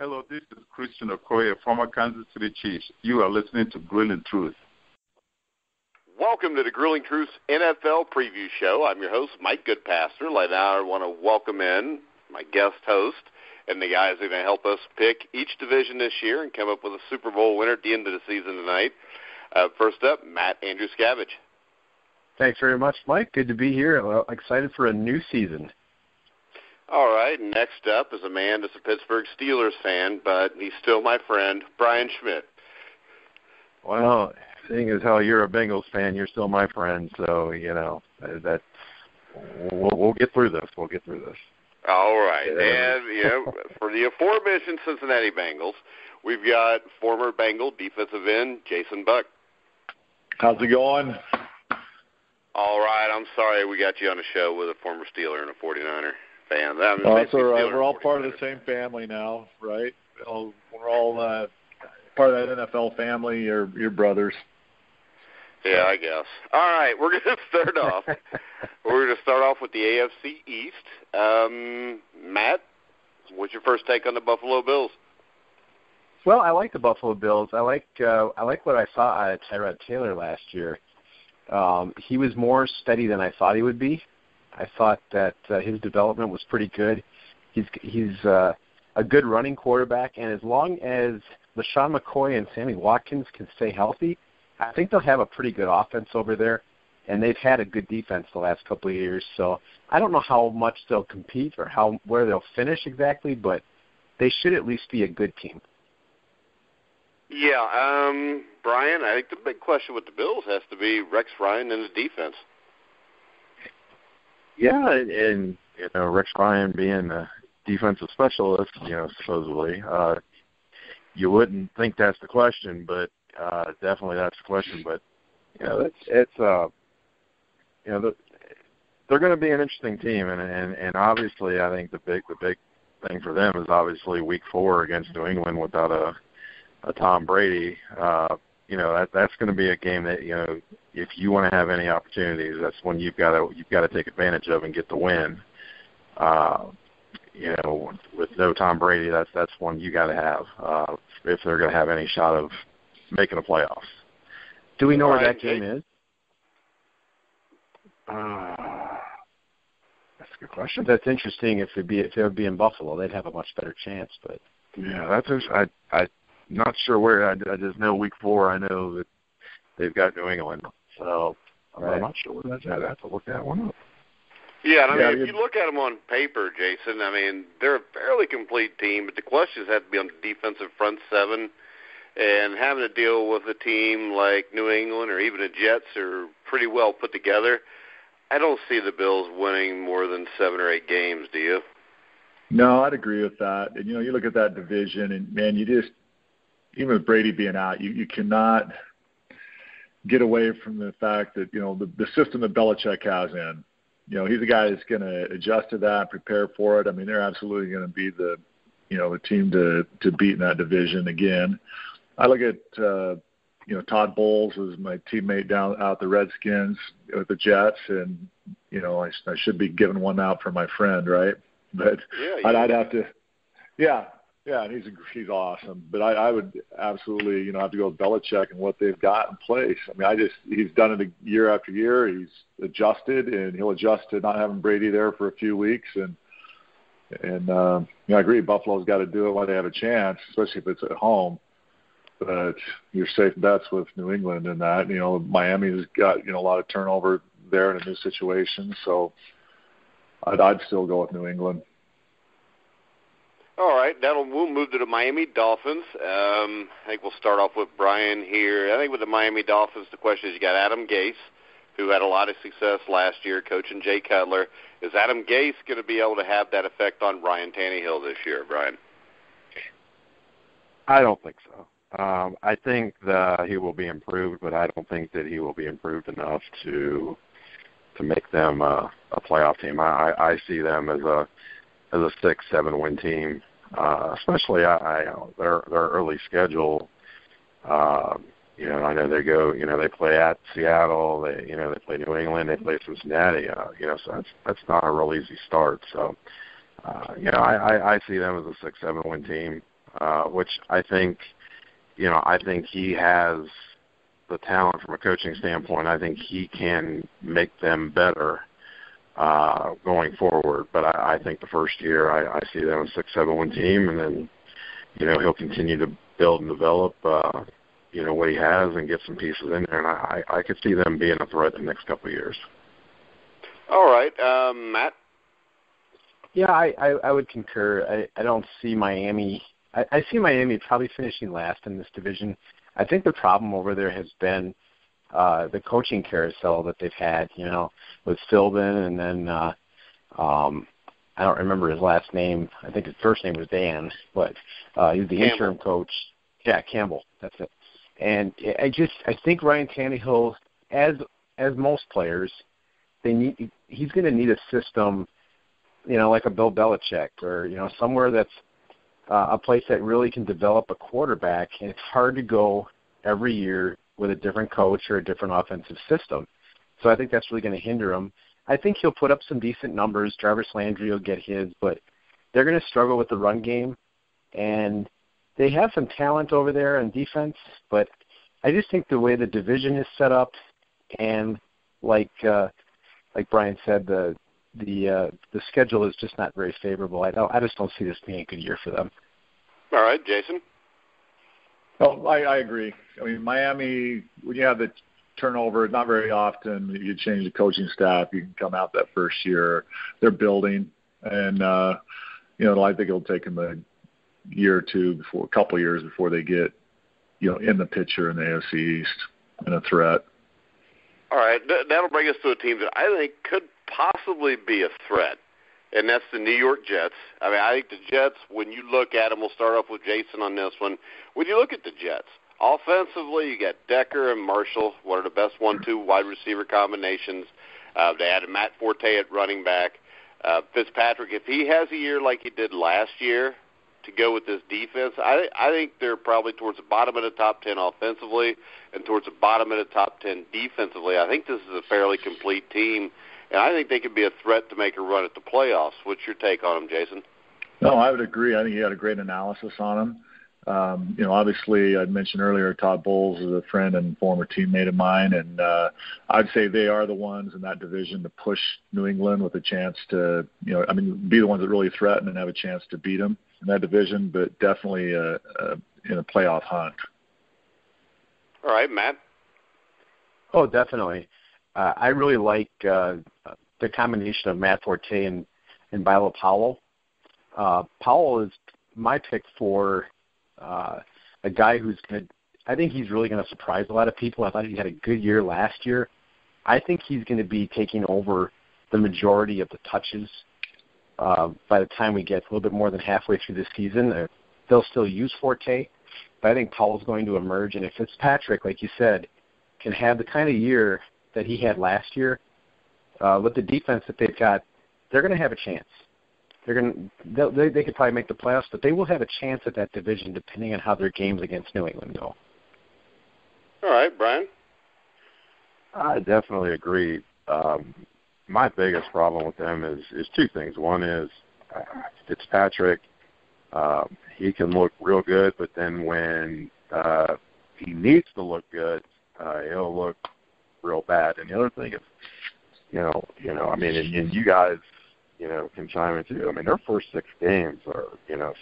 Hello, this is Christian Okoye, former Kansas City Chiefs. You are listening to Grilling Truth. Welcome to the Grilling Truth NFL Preview Show. I'm your host, Mike Goodpaster. Right now I want to welcome in my guest host and the guys that are going to help us pick each division this year and come up with a Super Bowl winner at the end of the season tonight. First up, Matt Andruscavage. Thanks very much, Mike. Good to be here. Well, excited for a new season. All right, next up is a man that's a Pittsburgh Steelers fan, but he's still my friend, Brian Schmidt. Well, seeing as how you're a Bengals fan, you're still my friend, so, that's we'll get through this. We'll get through this. All right, and, for the aforementioned Cincinnati Bengals, we've got former Bengal defensive end Jason Buck. How's it going? All right, I'm sorry we got you on the show with a former Steeler and a 49er fan. That's all right. We're all part of the same family now, right? We're all part of that NFL family. You're brothers. Yeah, I guess. All right, we're going to start off. We're going to start off with the AFC East. Matt, what's your first take on the Buffalo Bills? Well, I like the Buffalo Bills. I like what I saw out of Tyrod Taylor last year. He was more steady than I thought he would be. I thought that his development was pretty good. He's a good running quarterback, and as long as LaShawn McCoy and Sammy Watkins can stay healthy, I think they'll have a pretty good offense over there, and they've had a good defense the last couple of years. So I don't know how much they'll compete or where they'll finish exactly, but they should at least be a good team. Yeah, Brian, I think the big question with the Bills has to be Rex Ryan and the defense. Yeah, and Rex Ryan being a defensive specialist, supposedly, you wouldn't think that's the question, but definitely that's the question. But they're going to be an interesting team, and obviously I think the big thing for them is obviously Week 4 against New England without a Tom Brady. That's going to be a game that if you want to have any opportunities, that's when you've got to take advantage of and get the win. With no Tom Brady, that's one you got to have if they're going to have any shot of making the playoffs. Do we know where that game is? That's a good question. That's interesting. If it would be in Buffalo, they'd have a much better chance. But yeah, I'm not sure where. I just know Week 4. I know that they've got New England, so I'm not sure where that's at. I have to look that one up. Yeah, if you look at them on paper, Jason, they're a fairly complete team, but the questions have to be on the defensive front seven, and having to deal with a team like New England or even the Jets are pretty well put together. I don't see the Bills winning more than 7 or 8 games, do you? No, I'd agree with that. And, you look at that division, and, man, even with Brady being out, you cannot get away from the fact that, the system that Belichick has in. He's a guy that's going to adjust to that, prepare for it. They're absolutely going to be the team to beat in that division again. I look at, Todd Bowles was my teammate down out the Redskins with the Jets, and, I should be giving one out for my friend, right? But I'd have to, and he's awesome. But I would absolutely, have to go with Belichick and what they've got in place. He's done it year after year. He's adjusted, and he'll adjust to not having Brady there for a few weeks. And I agree, Buffalo's got to do it while they have a chance, especially if it's at home. But you're safe bets with New England in that. Miami's got, a lot of turnover there in a new situation. So I'd still go with New England. All right, we'll move to the Miami Dolphins. I think we'll start off with Brian here. I think with the Miami Dolphins, the question is you got Adam Gase, who had a lot of success last year coaching Jay Cutler. Is Adam Gase going to be able to have that effect on Ryan Tannehill this year, Brian? I don't think so. I think that he will be improved, but I don't think that he will be improved enough to make them a playoff team. I see them as a 6-7 win team, especially their early schedule. I know they go. They play at Seattle. They play New England. They play Cincinnati. So that's not a real easy start. So I see them as a 6-7 win team. which I think he has the talent from a coaching standpoint. I think he can make them better going forward. But I think the first year I see them a 6-7 team, and then he'll continue to build and develop what he has and get some pieces in there. And I could see them being a threat the next couple of years. All right, Matt. Yeah, I would concur. I don't see Miami. I see Miami probably finishing last in this division. I think the problem over there has been the coaching carousel that they've had, with Philbin, and then I don't remember his last name. I think his first name was Dan, but he was the interim coach. Yeah, Campbell. That's it. And I think Ryan Tannehill, as most players, he's going to need a system, like a Bill Belichick, or somewhere that's a place that really can develop a quarterback. And it's hard to go every year with a different coach or a different offensive system. So I think that's really going to hinder him. I think he'll put up some decent numbers. Jarvis Landry will get his, but they're going to struggle with the run game. And they have some talent over there on defense, but I just think the way the division is set up, and like Brian said, the schedule is just not very favorable. I just don't see this being a good year for them. All right, Jason. Oh, I agree. I mean, Miami, when you have the turnover, not very often you change the coaching staff. You can come out that first year. They're building, and I think it'll take them a year or two, a couple of years before they get in the picture in the AFC East and a threat. All right, that'll bring us to a team that I think could possibly be a threat, and that's the New York Jets. I mean, I think the Jets, when you look at them, we'll start off with Jason on this one. When you look at the Jets, offensively, you got Decker and Marshall, one of the best 1-2 wide receiver combinations. They added Matt Forte at running back. Fitzpatrick, if he has a year like he did last year to go with this defense, I think they're probably towards the bottom of the top 10 offensively and towards the bottom of the top 10 defensively. I think this is a fairly complete team, and I think they could be a threat to make a run at the playoffs. What's your take on them, Jason? No, I would agree. I think you had a great analysis on them. Obviously, I'd mentioned earlier Todd Bowles is a friend and former teammate of mine, and I'd say they are the ones in that division to push New England with a chance to, be the ones that really threaten and have a chance to beat them in that division, but definitely in a playoff hunt. All right, Matt? Oh, definitely. I really like the combination of Matt Forte and Bilo Powell. Powell is my pick for a guy who's going to – I think he's really going to surprise a lot of people. I thought he had a good year last year. I think he's going to be taking over the majority of the touches by the time we get a little bit more than halfway through this season. They'll still use Forte, but I think Powell's going to emerge. And if Fitzpatrick, like you said, can have the kind of year that he had last year, with the defense that they've got, they're going to have a chance. They could probably make the playoffs, but they will have a chance at that division depending on how their games against New England go. All right, Brian? I definitely agree. My biggest problem with them is two things. One is Fitzpatrick. He can look real good, but then when he needs to look good, he'll look real bad. And the other thing is, and you guys, can chime in too. I mean, their first 6 games are,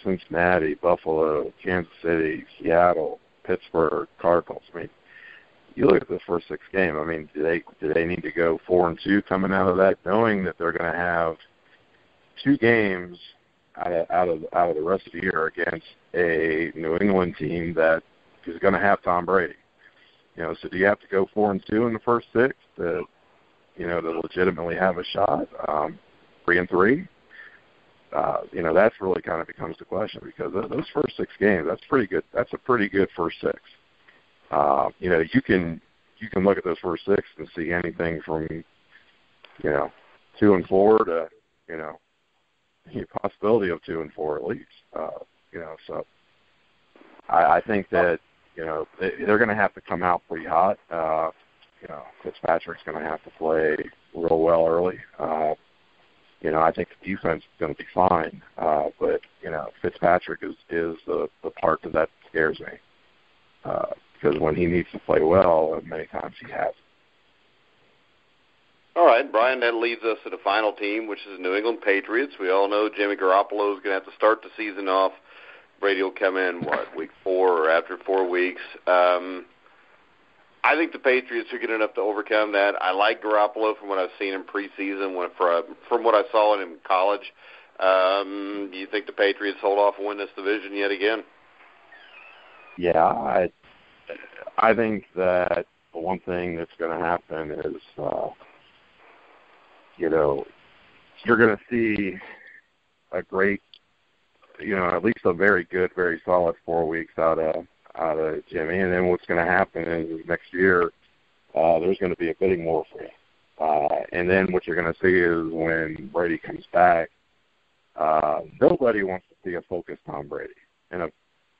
Cincinnati, Buffalo, Kansas City, Seattle, Pittsburgh, Cardinals. I mean, you look at the first 6 games. I mean, do they need to go 4-2 coming out of that, knowing that they're going to have 2 games out of the rest of the year against a New England team that is going to have Tom Brady? So do you have to go 4-2 in the first 6 to legitimately have a shot? 3-3. That's really kind of becomes the question, because those first 6 games, that's pretty good. That's a pretty good first 6. You can look at those first 6 and see anything from 2-4 to the possibility of 2-4 at least. So I think that they're going to have to come out pretty hot. Fitzpatrick's going to have to play real well early. I think the defense is going to be fine. But Fitzpatrick is the part that scares me. Because when he needs to play well, many times he has. All right, Brian, that leads us to the final team, which is the New England Patriots. We all know Jimmy Garoppolo is going to have to start the season off. Brady will come in, week 4 or after 4 weeks. I think the Patriots are good enough to overcome that. I like Garoppolo from what I've seen in preseason, from what I saw in college. Do you think the Patriots hold off and win this division yet again? Yeah, I think that the one thing that's going to happen is, you're going to see a great, at least a very good, very solid 4 weeks out of Jimmy. And then what's going to happen is next year there's going to be a bidding war for you. And then what you're going to see is when Brady comes back, nobody wants to see a focused Tom Brady and a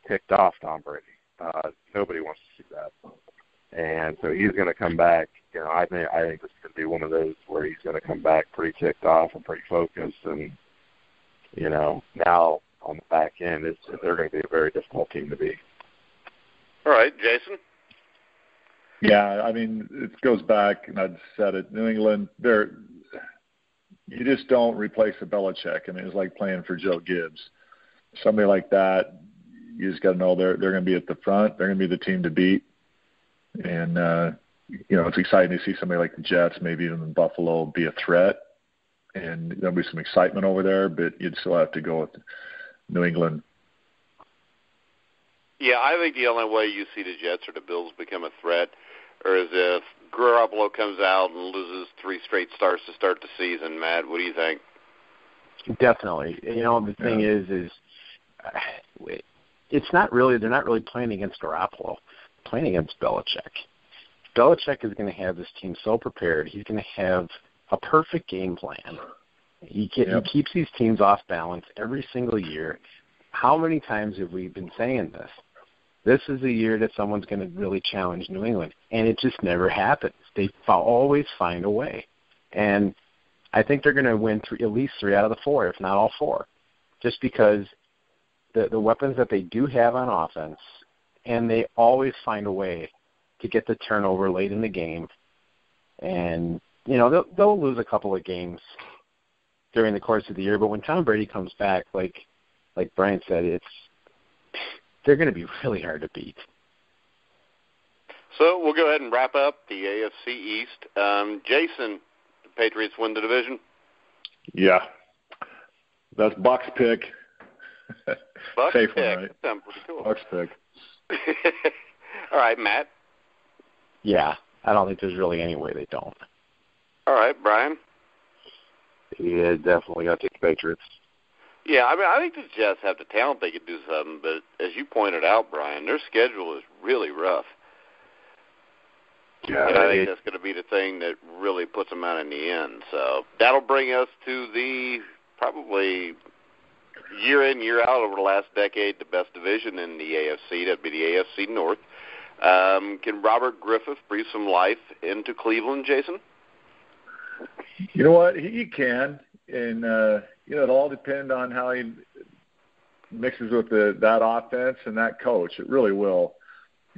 ticked off Tom Brady. Nobody wants to see that. And so he's going to come back. I think this is going to be one of those where he's going to come back pretty ticked off and pretty focused. And, now on the back end, they're going to be a very difficult team to beat. All right, Jason? Yeah, I mean, it goes back, and I'd said it, New England, you just don't replace a Belichick. I mean, it's like playing for Joe Gibbs. Somebody like that, you just got to know they're going to be at the front. They're going to be the team to beat. And, it's exciting to see somebody like the Jets, maybe even Buffalo, be a threat. And there'll be some excitement over there, but you'd still have to go with New England. Yeah, I think the only way you see the Jets or the Bills become a threat is if Garoppolo comes out and loses 3 straight starts to start the season. Matt, what do you think? Definitely. The thing is it's not really, they're not really playing against Garoppolo, they're playing against Belichick. Belichick is going to have this team so prepared. He's going to have a perfect game plan. He keeps these teams off balance every single year. How many times have we been saying this? This is a year that someone's going to really challenge New England, and it just never happens. They always find a way. And I think they're going to win at least 3 out of the 4, if not all 4, just because the weapons that they do have on offense, and they always find a way to get the turnover late in the game. And, they'll lose a couple of games during the course of the year, but when Tom Brady comes back, like Brian said, they're going to be really hard to beat. So we'll go ahead and wrap up the AFC East. Jason, the Patriots win the division? Yeah. That's Buck's pick. Buck's Safe pick. one, right? That sounds pretty cool. Buck's pick. All right, Matt? Yeah, I don't think there's really any way they don't. All right, Brian? Yeah, definitely got to take the Patriots. Yeah, I think the Jets have the talent they could do something, but as you pointed out, Brian, their schedule is really rough. Yeah, and I think that's going to be the thing that really puts them out in the end. So that'll bring us to the probably year in, year out over the last decade, the best division in the AFC. That'd be the AFC North. Can Robert Griffith breathe some life into Cleveland, Jason? You know what? He can. And, it'll all depend on how he mixes with that offense and that coach. It really will.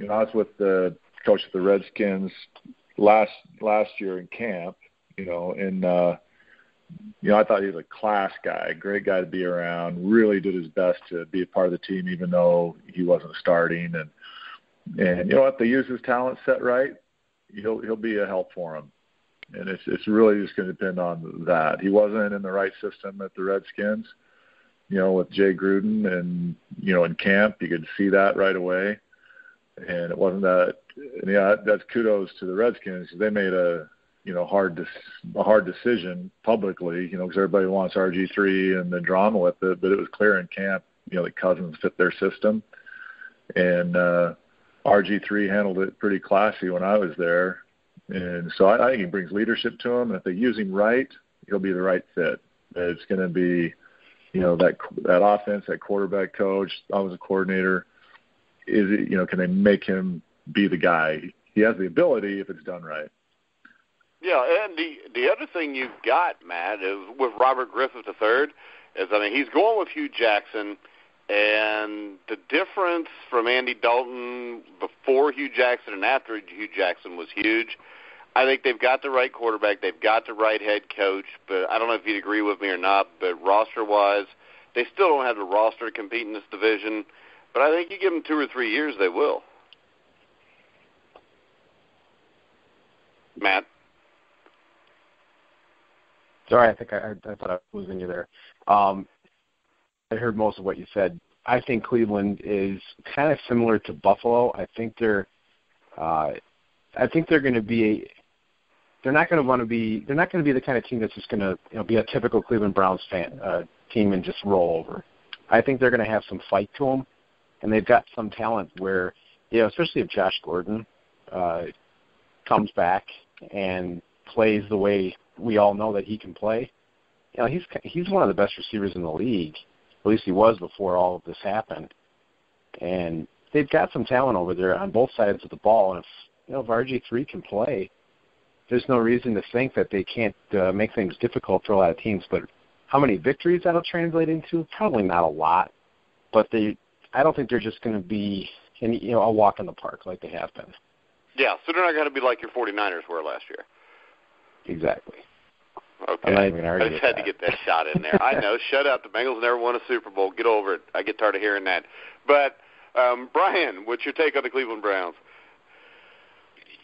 I was with the coach of the Redskins last year in camp, and, I thought he was a class guy, great guy to be around, really did his best to be a part of the team even though he wasn't starting. And if they use his talent set right, he'll be a help for him. And it's really just going to depend on that. He wasn't in the right system at the Redskins, with Jay Gruden, and in camp you could see that right away. And it wasn't that. And that's kudos to the Redskins. They made a hard decision publicly, because everybody wants RG3 and the drama with it. But it was clear in camp, that Cousins fit their system, and RG3 handled it pretty classy when I was there. And so I think he brings leadership to him. And if they use him right, he'll be the right fit. It's going to be, that offense, that quarterback coach, offensive coordinator. Is it, can they make him be the guy? He has the ability if it's done right. Yeah, and the other thing you've got, Matt, is with Robert Griffith III, is, I mean, he's going with Hugh Jackson, and the difference from Andy Dalton before Hugh Jackson and after Hugh Jackson was huge. I think they've got the right quarterback, they've got the right head coach, but I don't know if you'd agree with me or not, but roster-wise, they still don't have the roster to compete in this division, but I think you give them 2 or 3 years, they will. Matt? Sorry, I think I thought I was losing you there. I heard most of what you said. I think Cleveland is kind of similar to Buffalo. I think they're going to be. They're not going to be the kind of team that's just going to be a typical Cleveland Browns team and just roll over. I think they're going to have some fight to them, and they've got some talent where, especially if Josh Gordon comes back and plays the way we all know that he can play. He's one of the best receivers in the league. At least he was before all of this happened. And they've got some talent over there on both sides of the ball. And if RG3 can play, there's no reason to think that they can't make things difficult for a lot of teams. But how many victories that'll translate into? Probably not a lot. But I don't think they're just going to be a walk in the park like they have been. Yeah, so they're not going to be like your 49ers were last year. Exactly. Okay. I'm not even I just had to get that shot in there. I know. Shut up. The Bengals never won a Super Bowl. Get over it. I get tired of hearing that. But, Brian, what's your take on the Cleveland Browns?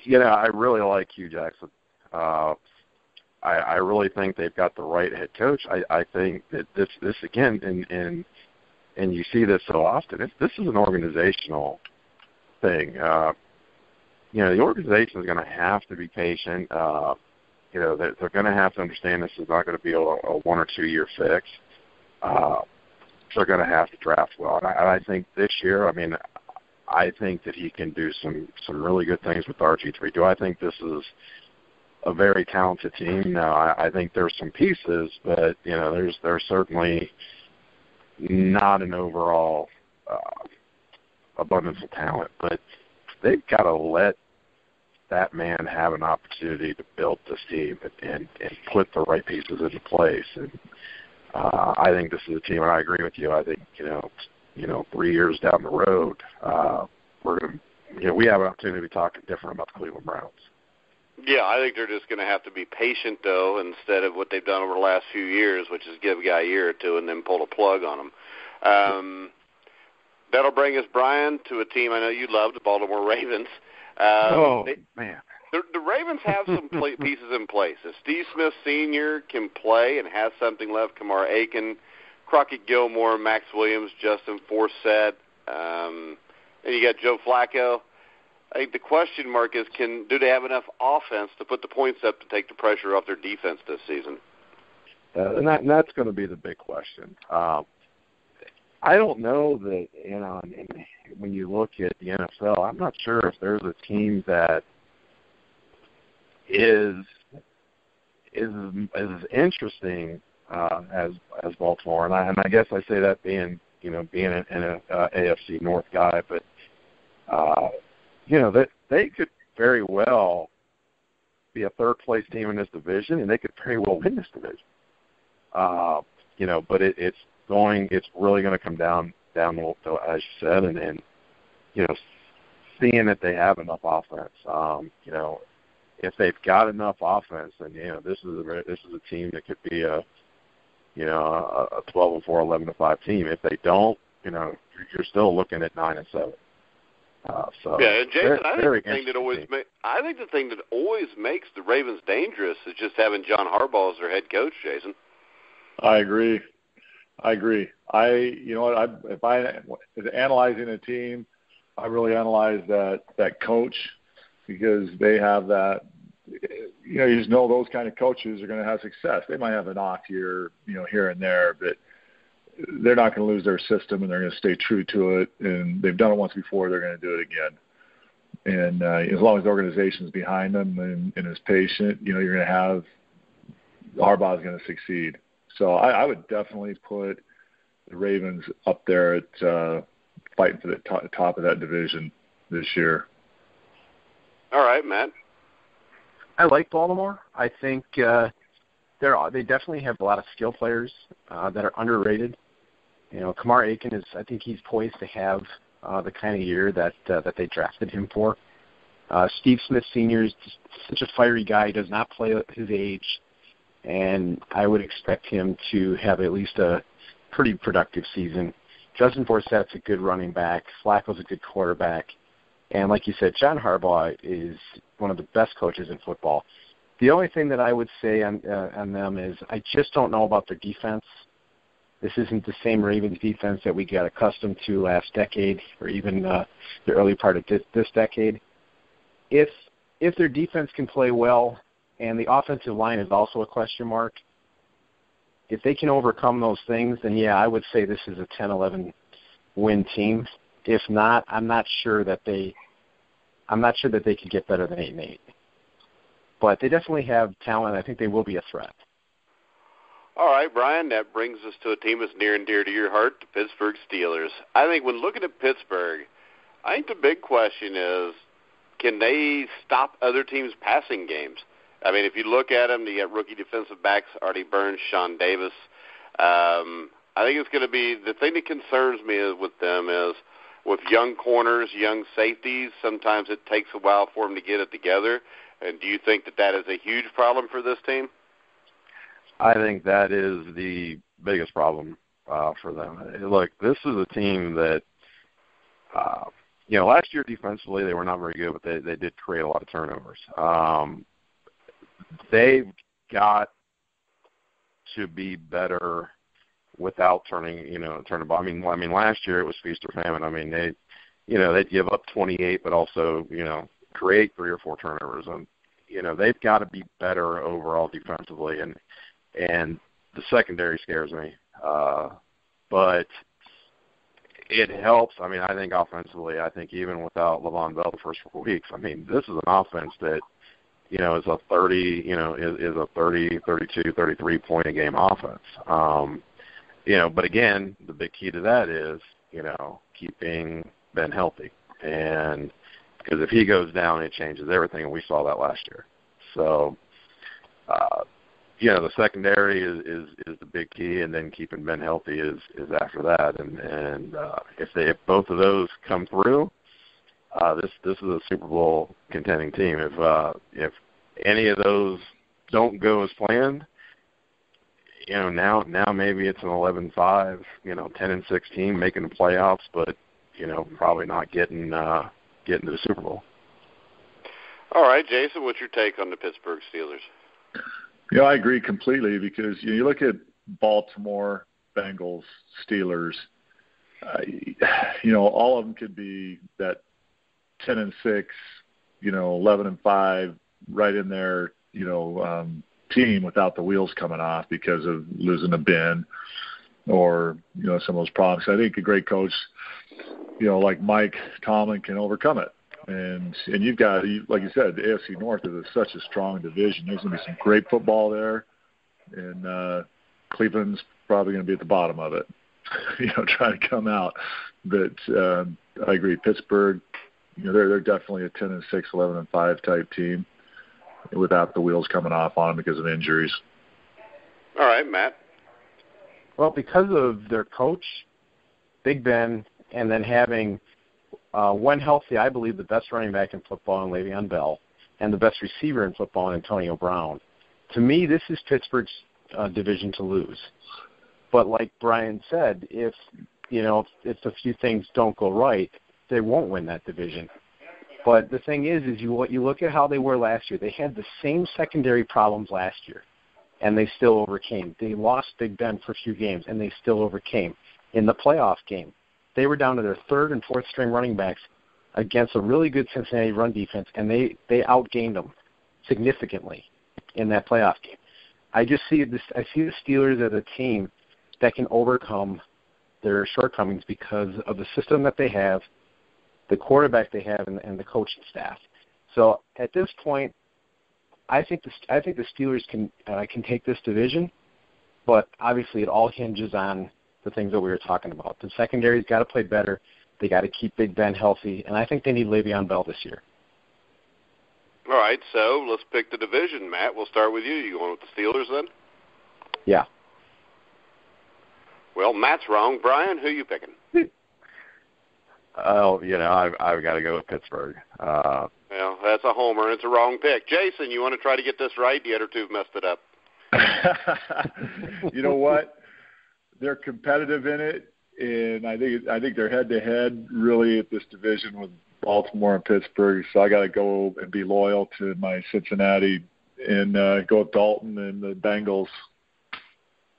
I really like Hugh Jackson. I really think they've got the right head coach. I think that this again, and you see this so often, this is an organizational thing. The organization is going to have to be patient. They're going to have to understand this is not going to be a 1 or 2 year fix. They're going to have to draft well. And I think this year, I think that he can do some really good things with RG3. Do I think this is a very talented team? No, I think there's some pieces, but there's certainly not an overall abundance of talent. But they've got to let that man have an opportunity to build this team and put the right pieces into place. And I think this is a team, and I agree with you. I think 3 years down the road, we're going to, we have an opportunity to be talking different about the Cleveland Browns. Yeah, I think they're just going to have to be patient, though, instead of what they've done over the last few years, which is give a guy a year or two and then pull a plug on them. That'll bring us, Brian, to a team I know you love, the Baltimore Ravens. Man. The Ravens have some pieces in place. If Steve Smith Sr. can play and has something left, Kamar Aiken, Crockett Gilmore, Max Williams, Justin Forsett, and you got Joe Flacco. I think the question mark is, do they have enough offense to put the points up to take the pressure off their defense this season? And that's going to be the big question. I don't know that, when you look at the NFL, I'm not sure if there's a team that is interesting as Baltimore, and I guess I say that being an AFC North guy, but that they could very well be a third place team in this division, and they could very well win this division. But it's really going to come down to, as you said, and seeing that they have enough offense. If they've got enough offense, then this is a team that could be a 12-4, 11-5 team. If they don't, you're still looking at 9-7. Yeah, and Jason, I think the thing that always makes the Ravens dangerous is just having John Harbaugh as their head coach, Jason. I agree. If I was analyzing a team, I really analyze that coach, because they have that. You just know those kind of coaches are going to have success. They might have an off year, here and there, but they're not going to lose their system, and they're going to stay true to it. And they've done it once before; they're going to do it again. And as long as the organization's behind them and is patient, you're going to have Harbaugh's going to succeed. So I would definitely put the Ravens up there at fighting for the top of that division this year. All right, Matt. I like Baltimore. I think they definitely have a lot of skill players that are underrated. You know, Kamar Aiken I think he's poised to have the kind of year that they drafted him for. Steve Smith Sr. is such a fiery guy. He does not play at his age, and I would expect him to have at least a pretty productive season. Justin Forssett's a good running back. Flacco's a good quarterback. And like you said, John Harbaugh is one of the best coaches in football. The only thing that I would say on them is I just don't know about their defense. This isn't the same Ravens defense that we got accustomed to last decade or even the early part of this decade. If their defense can play well and the offensive line is also a question mark, if they can overcome those things, then yeah, I would say this is a 10-11 win team. If not, I'm not sure that they could get better than 8-8. But they definitely have talent. I think they will be a threat. All right, Brian, that brings us to a team that's near and dear to your heart, the Pittsburgh Steelers. I think when looking at Pittsburgh, I think the big question is, can they stop other teams' passing games? I mean, if you look at them, you got rookie defensive backs, Artie Burns, Sean Davis. I think it's going to be the thing that concerns me with them is with young corners, young safeties, sometimes it takes a while for them to get it together. And do you think that is a huge problem for this team? I think that is the biggest problem for them. Look, this is a team that, last year defensively they were not very good, but they did create a lot of turnovers. They've got to be better without turning the ball. I mean, last year it was feast or famine. I mean, they'd give up 28, but also, create 3 or 4 turnovers. And, they've got to be better overall defensively. And the secondary scares me. But it helps. I mean, I think offensively, even without Le'Veon Bell the first 4 weeks, I mean, this is an offense that, is a 30, is a 30, 32, 33 point a game offense. But again, the big key to that is, keeping Ben healthy. And because if he goes down, it changes everything, and we saw that last year. So, the secondary is the big key, and then keeping Ben healthy is after that. And if both of those come through, this is a Super Bowl contending team. If any of those don't go as planned, now maybe it's an 11-5, 10-6 team making the playoffs, but probably not getting to the Super Bowl. All right, Jason, what's your take on the Pittsburgh Steelers? I agree completely because you look at Baltimore, Bengals, Steelers. All of them could be that 10-6, 11-5, right in there, team without the wheels coming off because of losing a Ben or some of those problems. I think a great coach, like Mike Tomlin, can overcome it. And you've got, like you said, the AFC North is such a strong division. There's going to be some great football there, and Cleveland's probably going to be at the bottom of it, trying to come out. But I agree, Pittsburgh, they're definitely a 10-6, 11-5 type team without the wheels coming off on them because of injuries. All right, Matt. Well, because of their coach, Big Ben, and then having when healthy, I believe the best running back in football in Le'Veon Bell, and the best receiver in football in Antonio Brown. To me, this is Pittsburgh's division to lose. But like Brian said, if a few things don't go right, they won't win that division. But the thing is you look at how they were last year. They had the same secondary problems last year, and they still overcame. They lost Big Ben for a few games, and they still overcame. In the playoff game, they were down to their 3rd and 4th string running backs against a really good Cincinnati run defense, and they outgained them significantly in that playoff game. I see the Steelers as a team that can overcome their shortcomings because of the system that they have, the quarterback they have, and the coaching staff. So at this point, I think the Steelers can take this division, but obviously it all hinges on the things that we were talking about. The secondary's got to play better. They got to keep Big Ben healthy, and I think they need Le'Veon Bell this year. All right, so let's pick the division, Matt. We'll start with you. You going with the Steelers then? Yeah. Well, Matt's wrong. Brian, who are you picking? Oh, I've got to go with Pittsburgh. Well, that's a homer, and it's a wrong pick. Jason, you want to try to get this right? The other two have messed it up. You know what? They're competitive in it, and I think they're head-to-head really at this division with Baltimore and Pittsburgh. So I got to go and be loyal to my Cincinnati and go with Dalton and the Bengals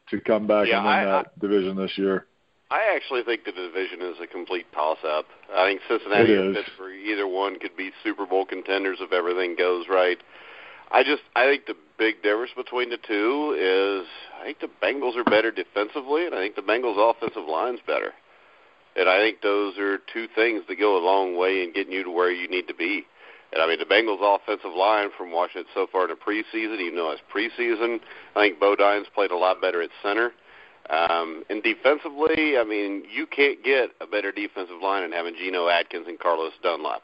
to come back and win that division this year. I actually think the division is a complete toss-up. I think Cincinnati or Pittsburgh, either one could be Super Bowl contenders if everything goes right. I think the big difference between the two is I think the Bengals are better defensively, and I think the Bengals' offensive line's better. And I think those are two things that go a long way in getting you to where you need to be. And, I mean, the Bengals' offensive line, from watching it so far in the preseason, even though it's preseason, I think Bodine's played a lot better at center. And defensively, I mean, you can't get a better defensive line than having Geno Atkins and Carlos Dunlap.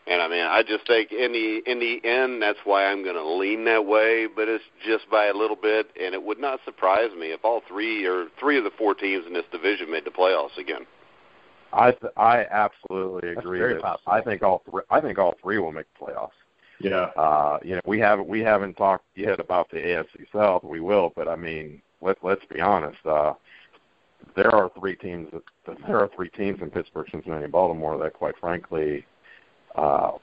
And, I mean, I just think in the end, that's why I'm going to lean that way, but it's just by a little bit, and it would not surprise me if all three of the four teams in this division made the playoffs again. I absolutely agree. I think all three will make the playoffs. Yeah. We haven't talked yet about the AFC South. We will, but I mean, let's be honest. There are three teams in Pittsburgh, Cincinnati, and Baltimore that, quite frankly, are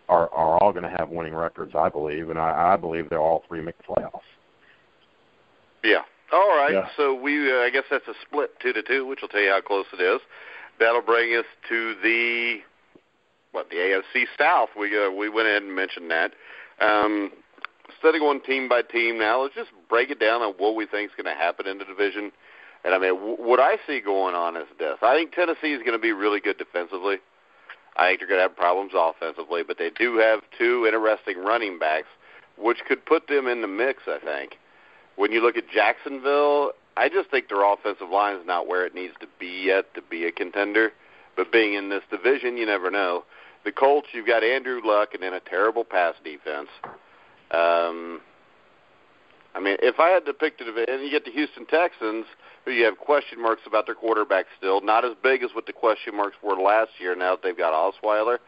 all going to have winning records, I believe, and I believe they'll all three make the playoffs. Yeah. All right. Yeah. So I guess that's a split 2-2, which will tell you how close it is. That'll bring us to the AFC South. We went ahead and mentioned that. Instead of going team by team now, let's just break it down on what we think is going to happen in the division. And, I mean, what I see going on is this. I think Tennessee is going to be really good defensively. I think they're going to have problems offensively, but they do have two interesting running backs, which could put them in the mix, I think. When you look at Jacksonville, I just think their offensive line is not where it needs to be yet to be a contender. But being in this division, you never know. The Colts, you've got Andrew Luck and then a terrible pass defense. I mean, if I had to pick the division, and you get the Houston Texans, who you have question marks about their quarterback still, not as big as what the question marks were last year now that they've got Osweiler,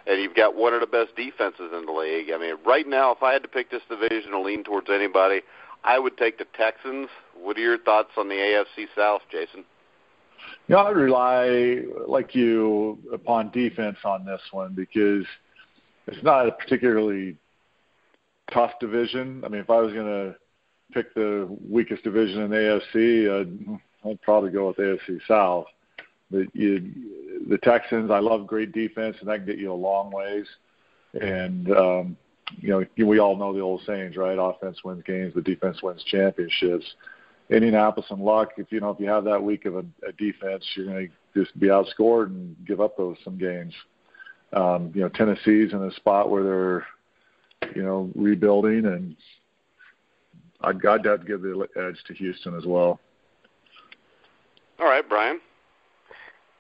and you've got one of the best defenses in the league. I mean, right now, if I had to pick this division and lean towards anybody, I would take the Texans. What are your thoughts on the AFC South, Jason? Yeah, I rely, like you, upon defense on this one because it's not a particularly tough division. I mean, if I was going to pick the weakest division in the AFC, I'd probably go with AFC South. But the Texans, I love great defense, and that can get you a long ways. And, we all know the old sayings, right? Offense wins games, but defense wins championships. Indianapolis and Luck, if you have that weak of a defense, you're going to just be outscored and give up some games. Tennessee's in a spot where they're, rebuilding, and I'd have to give the edge to Houston as well. All right, Brian.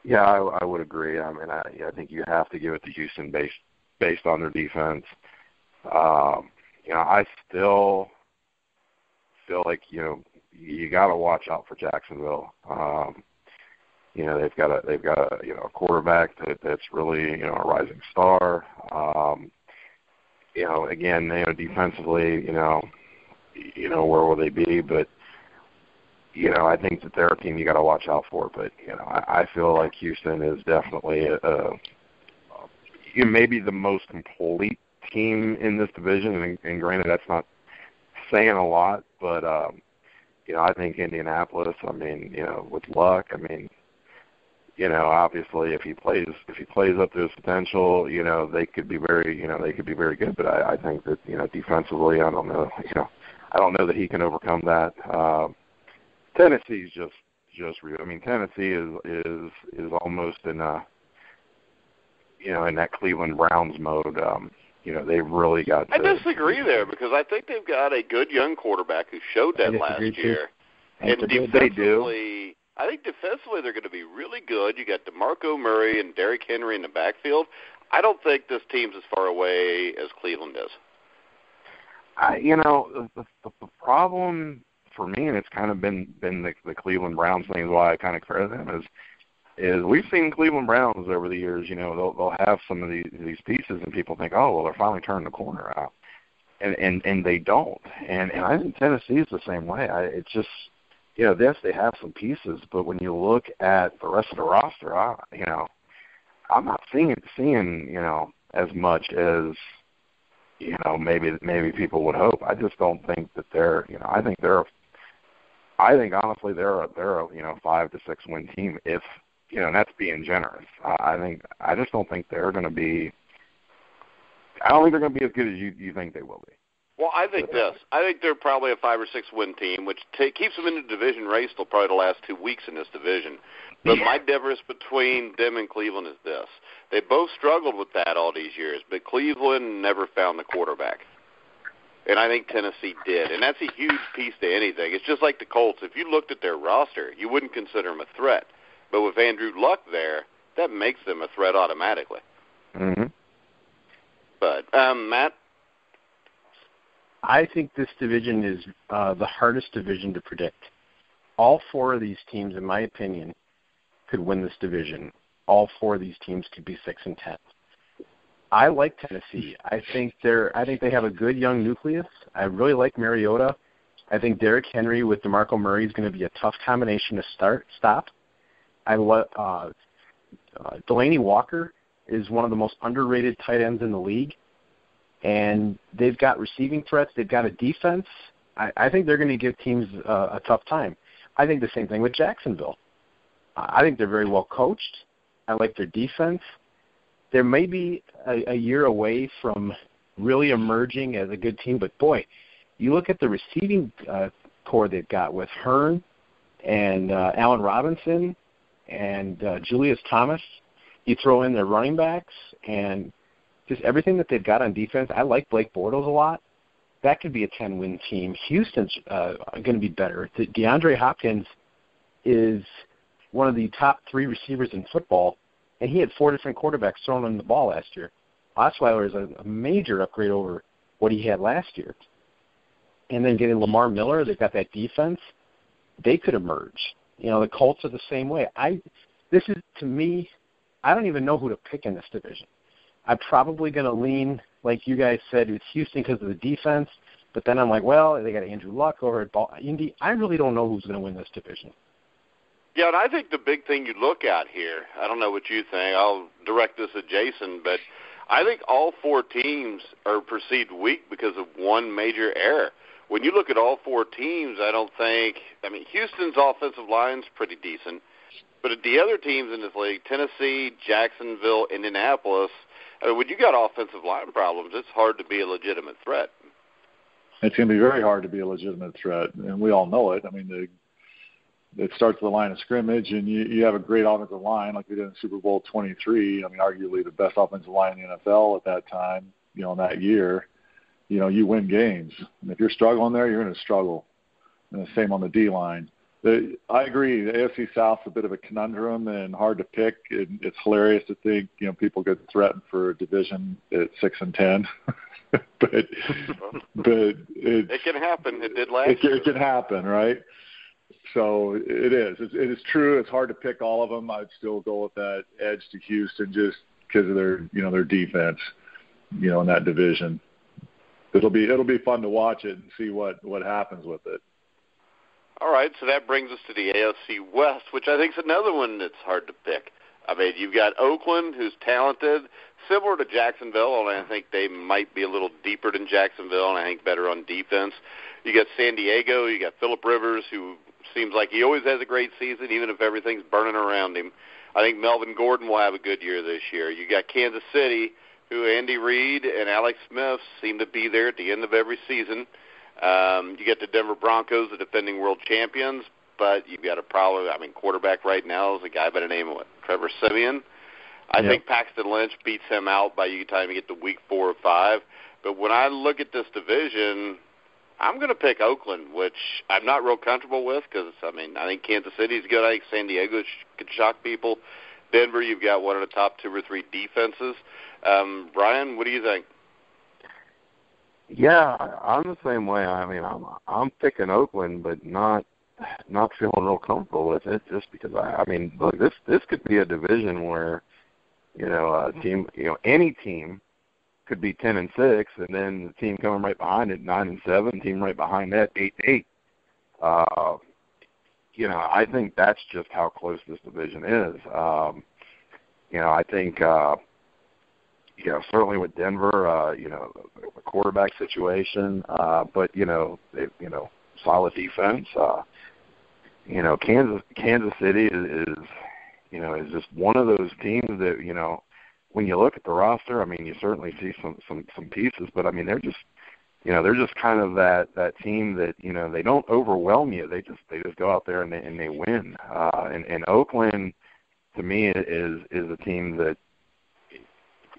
Yeah, I would agree. I mean, I think you have to give it to Houston based on their defense. I still feel like you got to watch out for Jacksonville. They've got a quarterback that's really a rising star. Again, defensively, where will they be? But I think that they're a team you got to watch out for. But I feel like Houston is definitely maybe the most complete team in this division. And granted, that's not saying a lot, but I think Indianapolis. I mean, with Luck, I mean, obviously if he plays up to his potential, they could be very good. But I think that defensively, I don't know. I don't know that he can overcome that. Tennessee's just real. I mean, Tennessee is almost in in that Cleveland Browns mode. They've really got. I disagree there because I think they've got a good young quarterback who showed that last year. And defensively, I think defensively they're going to be really good. You got DeMarco Murray and Derrick Henry in the backfield. I don't think this team's as far away as Cleveland is. The problem for me, and it's kind of been the Cleveland Browns thing, is why I kind of compare them, is we've seen Cleveland Browns over the years. They'll have some of these pieces, and people think, oh, well, they're finally turning the corner out, and they don't. And I think Tennessee is the same way. It's just, yes, they have some pieces, but when you look at the rest of the roster, I'm not seeing as much as maybe people would hope. I just don't think that they're. I think honestly they're a 5 to 6 win team, if and that's being generous. I just don't think they're going to be. I don't think they're going to be as good as you think they will be. Well, I think they're probably a 5 or 6 win team, which keeps them in the division race till probably the last 2 weeks in this division. But my difference between them and Cleveland is this. They both struggled with that all these years, but Cleveland never found the quarterback. And I think Tennessee did. And that's a huge piece to anything. It's just like the Colts. If you looked at their roster, you wouldn't consider them a threat. But with Andrew Luck there, that makes them a threat automatically. Mm-hmm. But, Matt? I think this division is the hardest division to predict. All 4 of these teams, in my opinion, could win this division. All 4 of these teams could be 6-10. I like Tennessee. I think they have a good young nucleus. I really like Mariota. I think Derrick Henry with DeMarco Murray is going to be a tough combination to stop. I love Delaney Walker is one of the most underrated tight ends in the league. And they've got receiving threats. They've got a defense. I think they're going to give teams a tough time. I think the same thing with Jacksonville. I think they're very well coached. I like their defense. There may be a year away from really emerging as a good team, but, boy, you look at the receiving core they've got with Hearn and Allen Robinson and Julius Thomas. You throw in their running backs and just everything that they've got on defense. I like Blake Bortles a lot. That could be a 10-win team. Houston's going to be better. DeAndre Hopkins is one of the top 3 receivers in football, and he had 4 different quarterbacks throwing him the ball last year. Osweiler is a major upgrade over what he had last year. And then getting Lamar Miller, they've got that defense. They could emerge. The Colts are the same way. This is, to me, I don't even know who to pick in this division. I'm probably going to lean, like you guys said, with Houston because of the defense. But then I'm like, well, they got Andrew Luck over at Indy. I really don't know who's going to win this division. Yeah, and I think the big thing you look at here, I don't know what you think. I'll direct this at Jason, but I think all 4 teams are perceived weak because of one major error. When you look at all 4 teams, Houston's offensive line's pretty decent. But at the other teams in this league, Tennessee, Jacksonville, Indianapolis, when you got offensive line problems, it's hard to be a legitimate threat. It's going to be very hard to be a legitimate threat, and we all know it. It starts with the line of scrimmage, and you have a great offensive line like we did in Super Bowl 23. Arguably the best offensive line in the NFL at that time, in that year. You win games. And if you're struggling there, you're going to struggle. And the same on the D-line. I agree. The AFC South's a bit of a conundrum and hard to pick. It's hilarious to think, people get threatened for a division at 6-10. but it can happen. It did last year. It can happen, right? So it is. It is true. It's hard to pick all of them. I'd still go with that edge to Houston just because of their defense, in that division. It'll be fun to watch it and see what happens with it. All right, so that brings us to the AFC West, which I think is another one that's hard to pick. You've got Oakland, who's talented, similar to Jacksonville, and I think they might be a little deeper than Jacksonville, and I think better on defense. You got San Diego, you got Phillip Rivers, who seems like he always has a great season, even if everything's burning around him. I think Melvin Gordon will have a good year this year. You got Kansas City, who Andy Reid and Alex Smith seem to be there at the end of every season. You get the Denver Broncos, the defending world champions, but you've got a problem. Quarterback right now is a guy by the name of Trevor Siemian. I think Paxton Lynch beats him out by the time you get to week 4 or 5. But when I look at this division, I'm going to pick Oakland, which I'm not real comfortable with because, I think Kansas City's good. I think San Diego could shock people. Denver, you've got one of the top 2 or 3 defenses. Brian, what do you think? Yeah, I'm the same way. I mean, I'm picking Oakland, but not feeling real comfortable with it, just because I mean, look, this could be a division where, a team, any team could be 10-6, and then the team coming right behind it 9-7, team right behind that 8-8. I think that's just how close this division is. I think. Certainly with Denver, the quarterback situation, but solid defense. Kansas City is just one of those teams that when you look at the roster, I mean, you certainly see some pieces, but I mean they're just kind of that team that they don't overwhelm you. They just go out there and they win. And Oakland, to me, is a team that.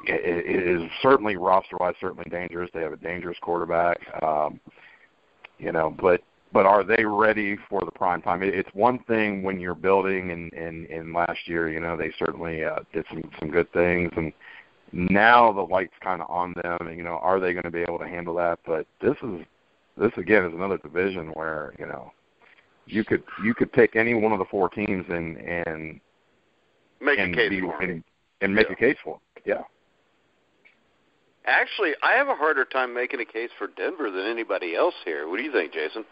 It is certainly roster-wise certainly dangerous. They have a dangerous quarterback, but are they ready for the prime time? It's one thing when you're building, and last year, they certainly did some good things, and now the light's kind of on them. And, are they going to be able to handle that? But this again is another division where you could pick any one of the 4 teams and make a case for them. And make a case for them. Yeah. Actually, I have a harder time making a case for Denver than anybody else here. What do you think, Jason?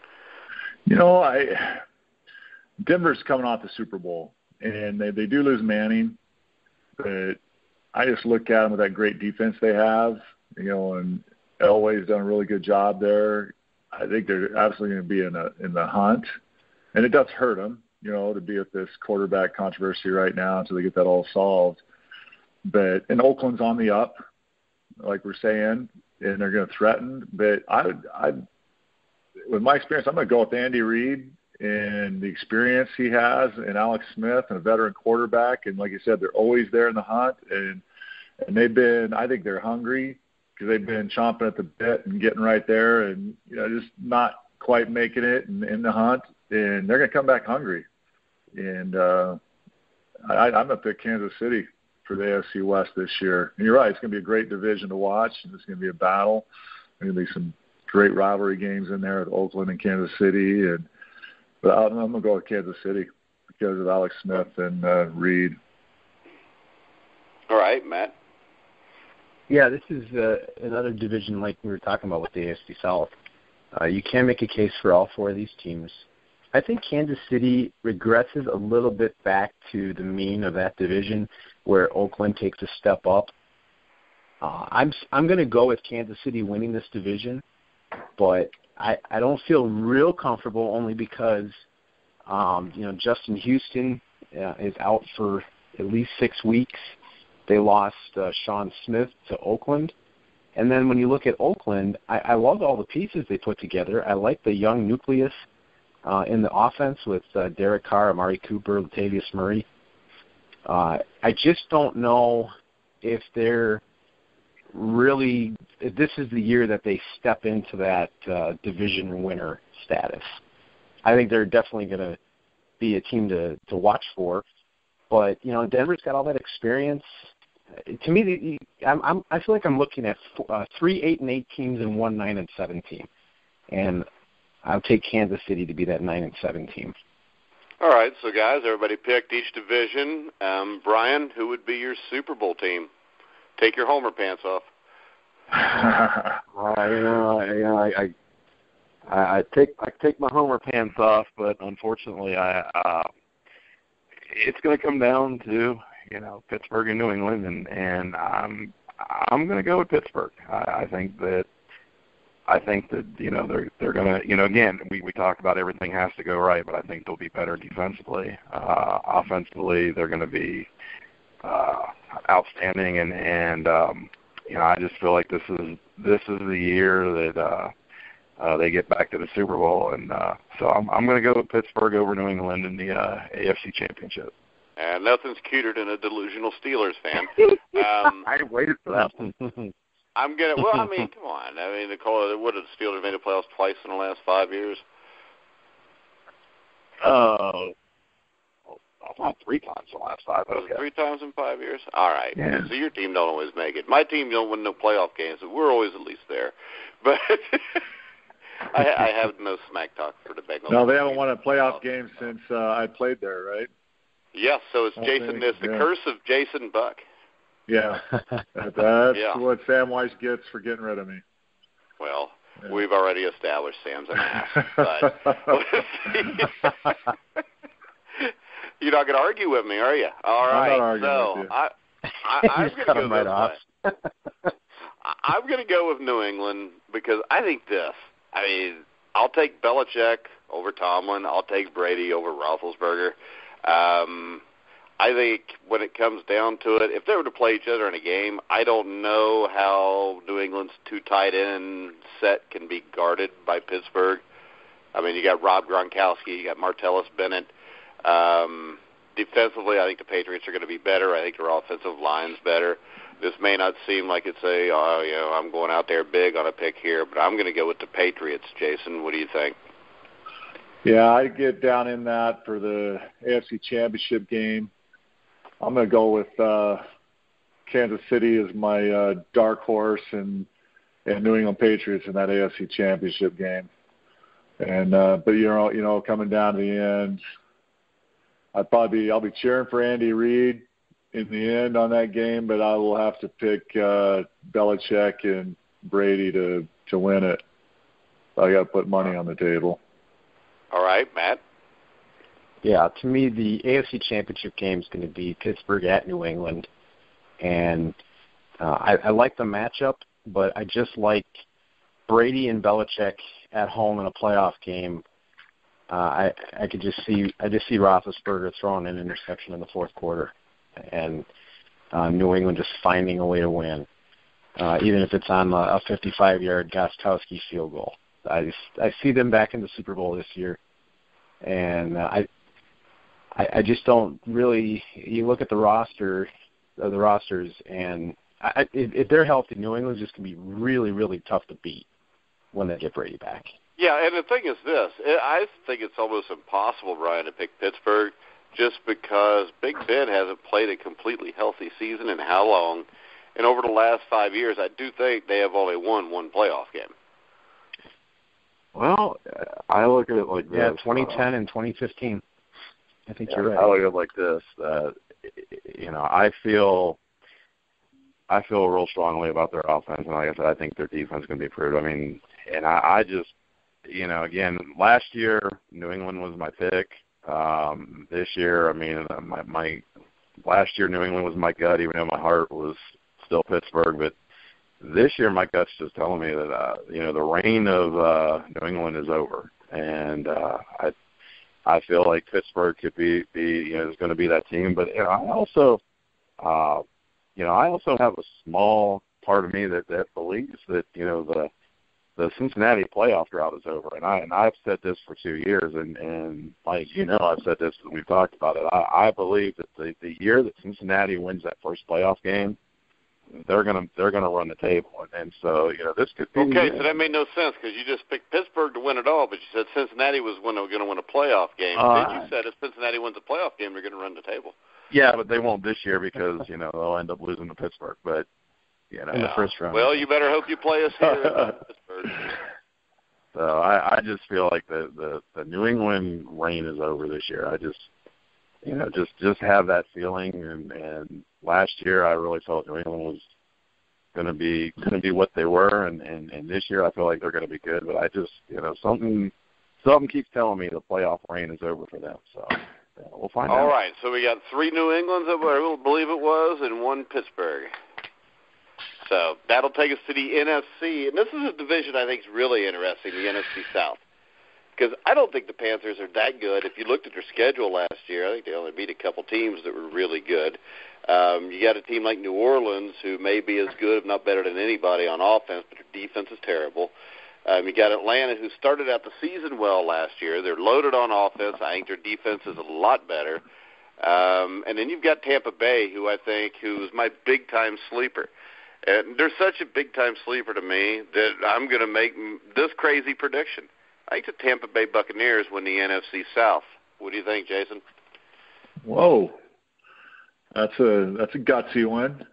Denver's coming off the Super Bowl, and they do lose Manning, but I just look at them with that great defense they have, and Elway's done a really good job there. I think they're absolutely going to be in the hunt, and it does hurt them, to be with this quarterback controversy right now until they get that all solved. And Oakland's on the up, like we're saying, and they're going to threaten. But with my experience, I'm going to go with Andy Reid and the experience he has, and Alex Smith, and a veteran quarterback. And like you said, they're always there in the hunt, and I think they're hungry because they've been chomping at the bit and getting right there, and just not quite making it in the hunt. And they're going to come back hungry. And I'm going to pick Kansas City for the AFC West this year. And you're right, it's going to be a great division to watch, and it's going to be a battle. There's going to be some great rivalry games in there with Oakland and Kansas City. But I'm going to go with Kansas City because of Alex Smith and Reed. All right, Matt. Yeah, this is another division like we were talking about with the AFC South. You can make a case for all 4 of these teams. I think Kansas City regresses a little bit back to the mean of that division where Oakland takes a step up. I'm going to go with Kansas City winning this division, but I don't feel real comfortable only because, Justin Houston is out for at least 6 weeks. They lost Sean Smith to Oakland. And then when you look at Oakland, I love all the pieces they put together. I like the young nucleus in the offense with Derek Carr, Amari Cooper, Latavius Murray. I just don't know if they're really – if this is the year that they step into that division winner status. I think they're definitely going to be a team to watch for. But, Denver's got all that experience. To me, I feel like I'm looking at 3 8-8 teams and 1 9-7 team. And I'll take Kansas City to be that 9-7 team. All right, so guys, everybody picked each division. Brian, who would be your Super Bowl team? Take your Homer pants off. I take my Homer pants off, but unfortunately, it's going to come down to Pittsburgh and New England, and I'm going to go with Pittsburgh. I think that they're going to again we talk about everything has to go right, but I think they'll be better defensively. Offensively, they're going to be outstanding, and I just feel like this is the year that they get back to the Super Bowl, and so I'm going to go with Pittsburgh over New England in the AFC Championship. And nothing's cuter than a delusional Steelers fan. I waited for that one. I'm gonna. Well, I mean, come on. I mean, what did the Steelers made the playoffs twice in the last 5 years? thought 3 times in the last 5. Was it 3 times in 5 years? All right. Yeah. So your team don't always make it. My team don't win no playoff games, but we're always at least there. But I have no smack talk for the Bengals. No, they haven't won a playoff game since I played there, right? Yes, so it's Jason. It's the curse of Jason Buck. Yeah, that's what Sam Weiss gets for getting rid of me. Well, we've already established Sam's an ass. But you're not going to argue with me, are you? All right. I'm not arguing with you. I'm going to go this way. I'm going to go with New England because I think this. I mean, I'll take Belichick over Tomlin. I'll take Brady over Roethlisberger. I think when it comes down to it, if they were to play each other in a game, I don't know how New England's 2 tight end set can be guarded by Pittsburgh. I mean, you got Rob Gronkowski, you got Martellus Bennett. Defensively, I think the Patriots are going to be better. I think their offensive line's better. This may not seem like it's I'm going out there big on a pick here, but I'm going to go with the Patriots. Jason, what do you think? Yeah, I get down in that for the AFC Championship game. I'm going to go with Kansas City as my dark horse and New England Patriots in that AFC Championship game. And but coming down to the end, I'll be cheering for Andy Reid in the end on that game, but I will have to pick Belichick and Brady to win it. I got to put money on the table. All right, Matt. Yeah, to me, the AFC Championship game is going to be Pittsburgh at New England, and I like the matchup, but I just like Brady and Belichick at home in a playoff game. I just see Roethlisberger throwing an interception in the fourth quarter, and New England just finding a way to win, even if it's on a 55-yard Gostkowski field goal. I see them back in the Super Bowl this year, and I just don't really. You look at the rosters, and if they're healthy, New England's just going to be really, really tough to beat when they get Brady back. Yeah, and the thing is this. I think it's almost impossible, Brian, to pick Pittsburgh just because Big Ben hasn't played a completely healthy season in how long? And over the last 5 years, I do think they have only won 1 playoff game. Well, I look at it like this. Yeah, 2010 and 2015. I think you're right. I look at it like this. I feel real strongly about their offense, and like I said, I think their defense is going to be improved. I mean, and I just, again, last year New England was my pick. This year, I mean, my last year New England was my gut, even though my heart was still Pittsburgh. But this year, my gut's just telling me that the reign of New England is over, and I feel like Pittsburgh could be is going to be that team. But I also have a small part of me that believes that the Cincinnati playoff drought is over, and I've said this for 2 years, and like I've said this, and we've talked about it. I believe that the year that Cincinnati wins that first playoff game, they're gonna run the table, and so this could be. Okay, so that made no sense because you just picked Pittsburgh to win it all, but you said Cincinnati was going to win a playoff game. Then you said if Cincinnati wins a playoff game, they're going to run the table. Yeah, but they won't this year because they'll end up losing to Pittsburgh. But in the first round. Well, you better hope you play us here in Pittsburgh. So I just feel like the New England reign is over this year. I just just have that feeling. And last year I really felt New England was going to be what they were, and this year I feel like they're going to be good. But I just something keeps telling me the playoff reign is over for them. So we'll find out. All right, so we got 3 New Englands, I believe it was, and 1 Pittsburgh. So that'll take us to the NFC, and this is a division I think is really interesting, the NFC South, because I don't think the Panthers are that good. If you looked at their schedule last year, I think they only beat a couple teams that were really good. You got a team like New Orleans who may be as good, if not better than anybody on offense, but their defense is terrible. You got Atlanta who started out the season well last year. They're loaded on offense. I think their defense is a lot better. And then you've got Tampa Bay, who's my big-time sleeper. And they're such a big-time sleeper to me that I'm going to make this crazy prediction. I think the Tampa Bay Buccaneers win the NFC South. What do you think, Jason? Whoa, that's a gutsy one.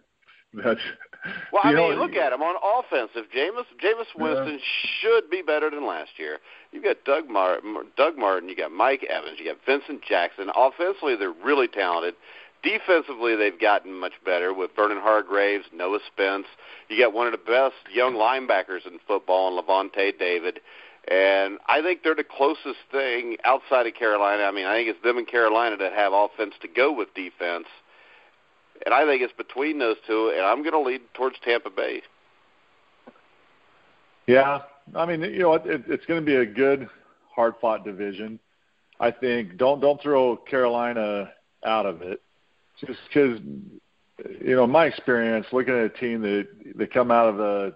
Well, I mean, look at him on offense. If Jameis Winston should be better than last year. You've got Doug Martin, you got Mike Evans, you got Vincent Jackson. Offensively, they're really talented. Defensively, they've gotten much better with Vernon Hargreaves, Noah Spence. You got one of the best young linebackers in football in Levante David. And I think they're the closest thing outside of Carolina. I mean, I think it's them and Carolina that have offense to go with defense. And I think it's between those two, and I'm going to lead towards Tampa Bay. Yeah, I mean, it's going to be a good, hard-fought division. I think don't throw Carolina out of it, just because, my experience looking at a team that come out of a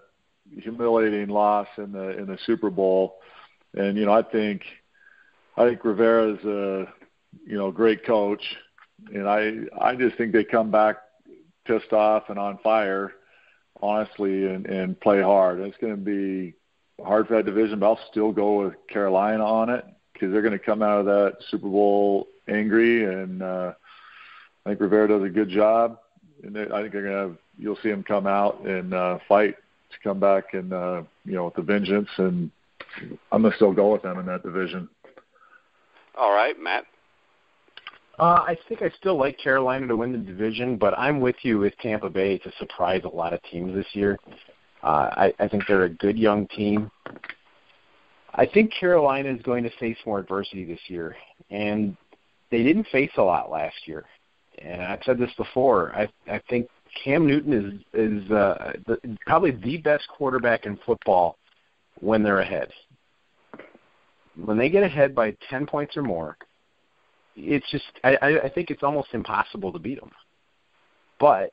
humiliating loss in the Super Bowl, and I think Rivera is a great coach. And I just think they come back pissed off and on fire, honestly, and play hard. It's going to be hard for that division, but I'll still go with Carolina on it because they're going to come out of that Super Bowl angry, and I think Rivera does a good job. And I think you'll see them come out and fight to come back and with the vengeance. And I'm going to still go with them in that division. All right, Matt. I think I still like Carolina to win the division, but I'm with you with Tampa Bay to surprise a lot of teams this year. I think they're a good young team. I think Carolina is going to face more adversity this year, and they didn't face a lot last year. And I've said this before. I think Cam Newton is probably the best quarterback in football when they're ahead. When they get ahead by 10 points or more, it's just I think it's almost impossible to beat them. But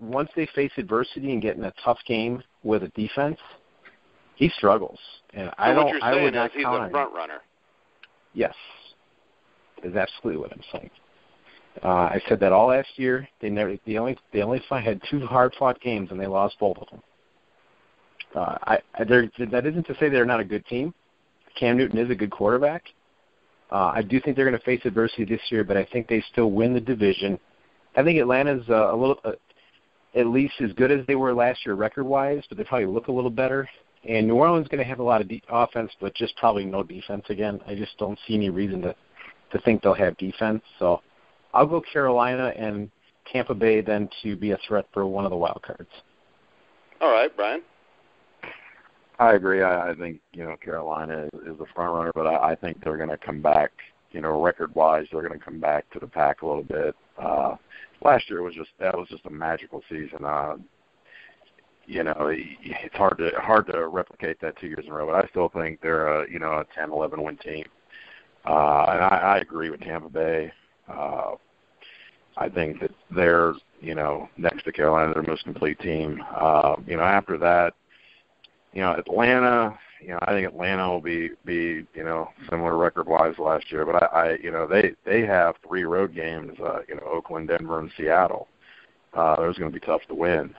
once they face adversity and get in a tough game with a defense, he struggles. And I would not he's a front runner. Yes, is absolutely what I'm saying. I said that all last year. They only had 2 hard-fought games, and they lost both of them. That isn't to say they're not a good team. Cam Newton is a good quarterback. I do think they're going to face adversity this year, but I think they still win the division. I think Atlanta's a little, at least as good as they were last year record-wise, but they probably look a little better. And New Orleans is going to have a lot of offense, but just probably no defense again. I just don't see any reason to think they'll have defense. So I'll go Carolina and Tampa Bay then to be a threat for one of the wild cards. All right, Brian. I agree. I think, Carolina is the front runner, but I think they're going to come back, record-wise, they're going to come back to the pack a little bit. Last year was just a magical season. It's hard to replicate that 2 years in a row, but I still think they're a 10-11 win team. And I agree with Tampa Bay. I think that they're, next to Carolina, their most complete team. After that, Atlanta, I think Atlanta will be similar record-wise last year, but they have 3 road games, Oakland, Denver, and Seattle. Those are going to be tough to win.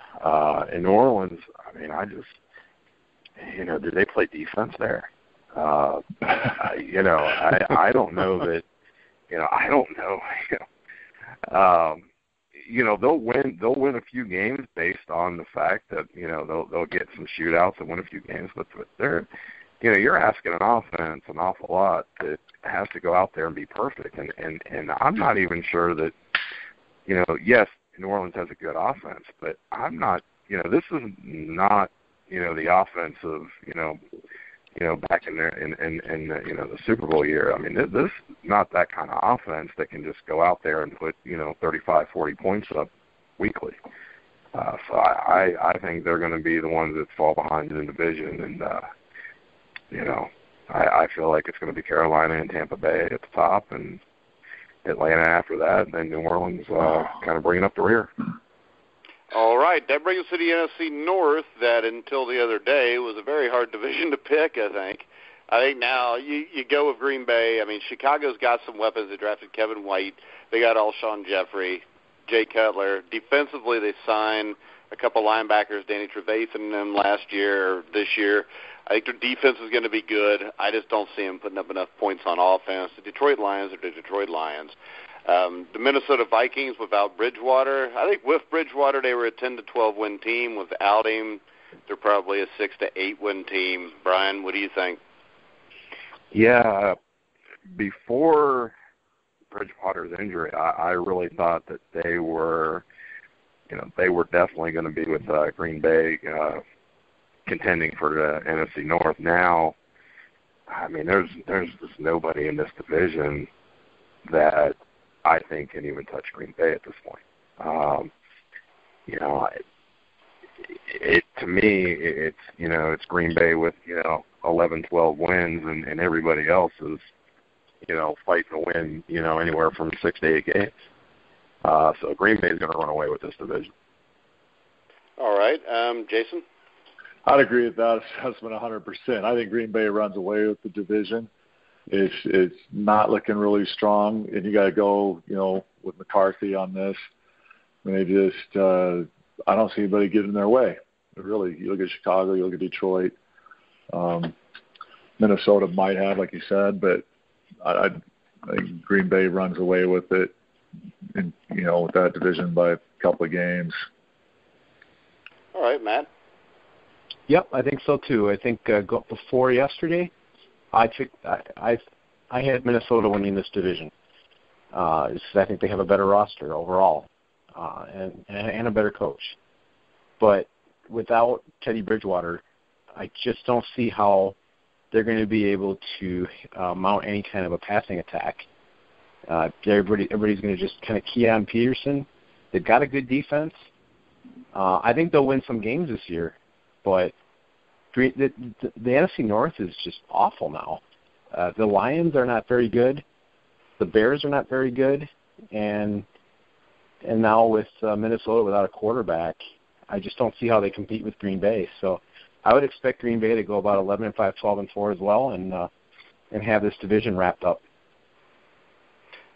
In New Orleans, did they play defense there? I don't know that, I don't know. They'll win a few games based on the fact that they'll get some shootouts and win a few games, but they're you're asking an offense an awful lot that has to go out there and be perfect, and I'm not even sure that yes, New Orleans has a good offense, but I'm not this is not the offense of back in there in the Super Bowl year. I mean, this is not that kind of offense that can just go out there and put 35, 40 points up weekly. So I think they're going to be the ones that fall behind in the division, and I feel like it's going to be Carolina and Tampa Bay at the top, and Atlanta after that, and then New Orleans kind of bringing up the rear. All right, that brings us to the NFC North that until the other day was a very hard division to pick, I think. I think now you go with Green Bay. I mean, Chicago's got some weapons. They drafted Kevin White. They got Alshon Jeffrey, Jay Cutler. Defensively, they signed a couple linebackers, Danny Trevathan, them last year or this year. I think their defense is going to be good. I just don't see them putting up enough points on offense. The Detroit Lions are the Detroit Lions. The Minnesota Vikings without Bridgewater. I think with Bridgewater they were a 10 to 12 win team. Without him, they're probably a 6 to 8 win team. Brian, what do you think? Yeah, before Bridgewater's injury, I really thought that they were definitely going to be with Green Bay contending for the NFC North. Now, I mean, there's just nobody in this division that I think can even touch Green Bay at this point. To me, it's Green Bay with 11, 12 wins, and everybody else is fighting to win anywhere from 6 to 8 games. So Green Bay is going to run away with this division. All right, Jason. I'd agree with that assessment 100%. I think Green Bay runs away with the division. It's not looking really strong, and you got to go, with McCarthy on this. I mean, they just, I don't see anybody getting in their way. Really, you look at Chicago, you look at Detroit, Minnesota might have, like you said, but I think Green Bay runs away with it, and with that division by a couple of games. All right, Matt. Yep, I think so too. I think before yesterday, I had Minnesota winning this division. I think they have a better roster overall, and a better coach. But without Teddy Bridgewater, I just don't see how they're going to be able to mount any kind of a passing attack. Everybody's going to just kind of key on Peterson. They've got a good defense. I think they'll win some games this year, but the NFC North is just awful now. The Lions are not very good. The Bears are not very good, and now with Minnesota without a quarterback, I just don't see how they compete with Green Bay. So I would expect Green Bay to go about 11-5, 12-4 as well, and have this division wrapped up.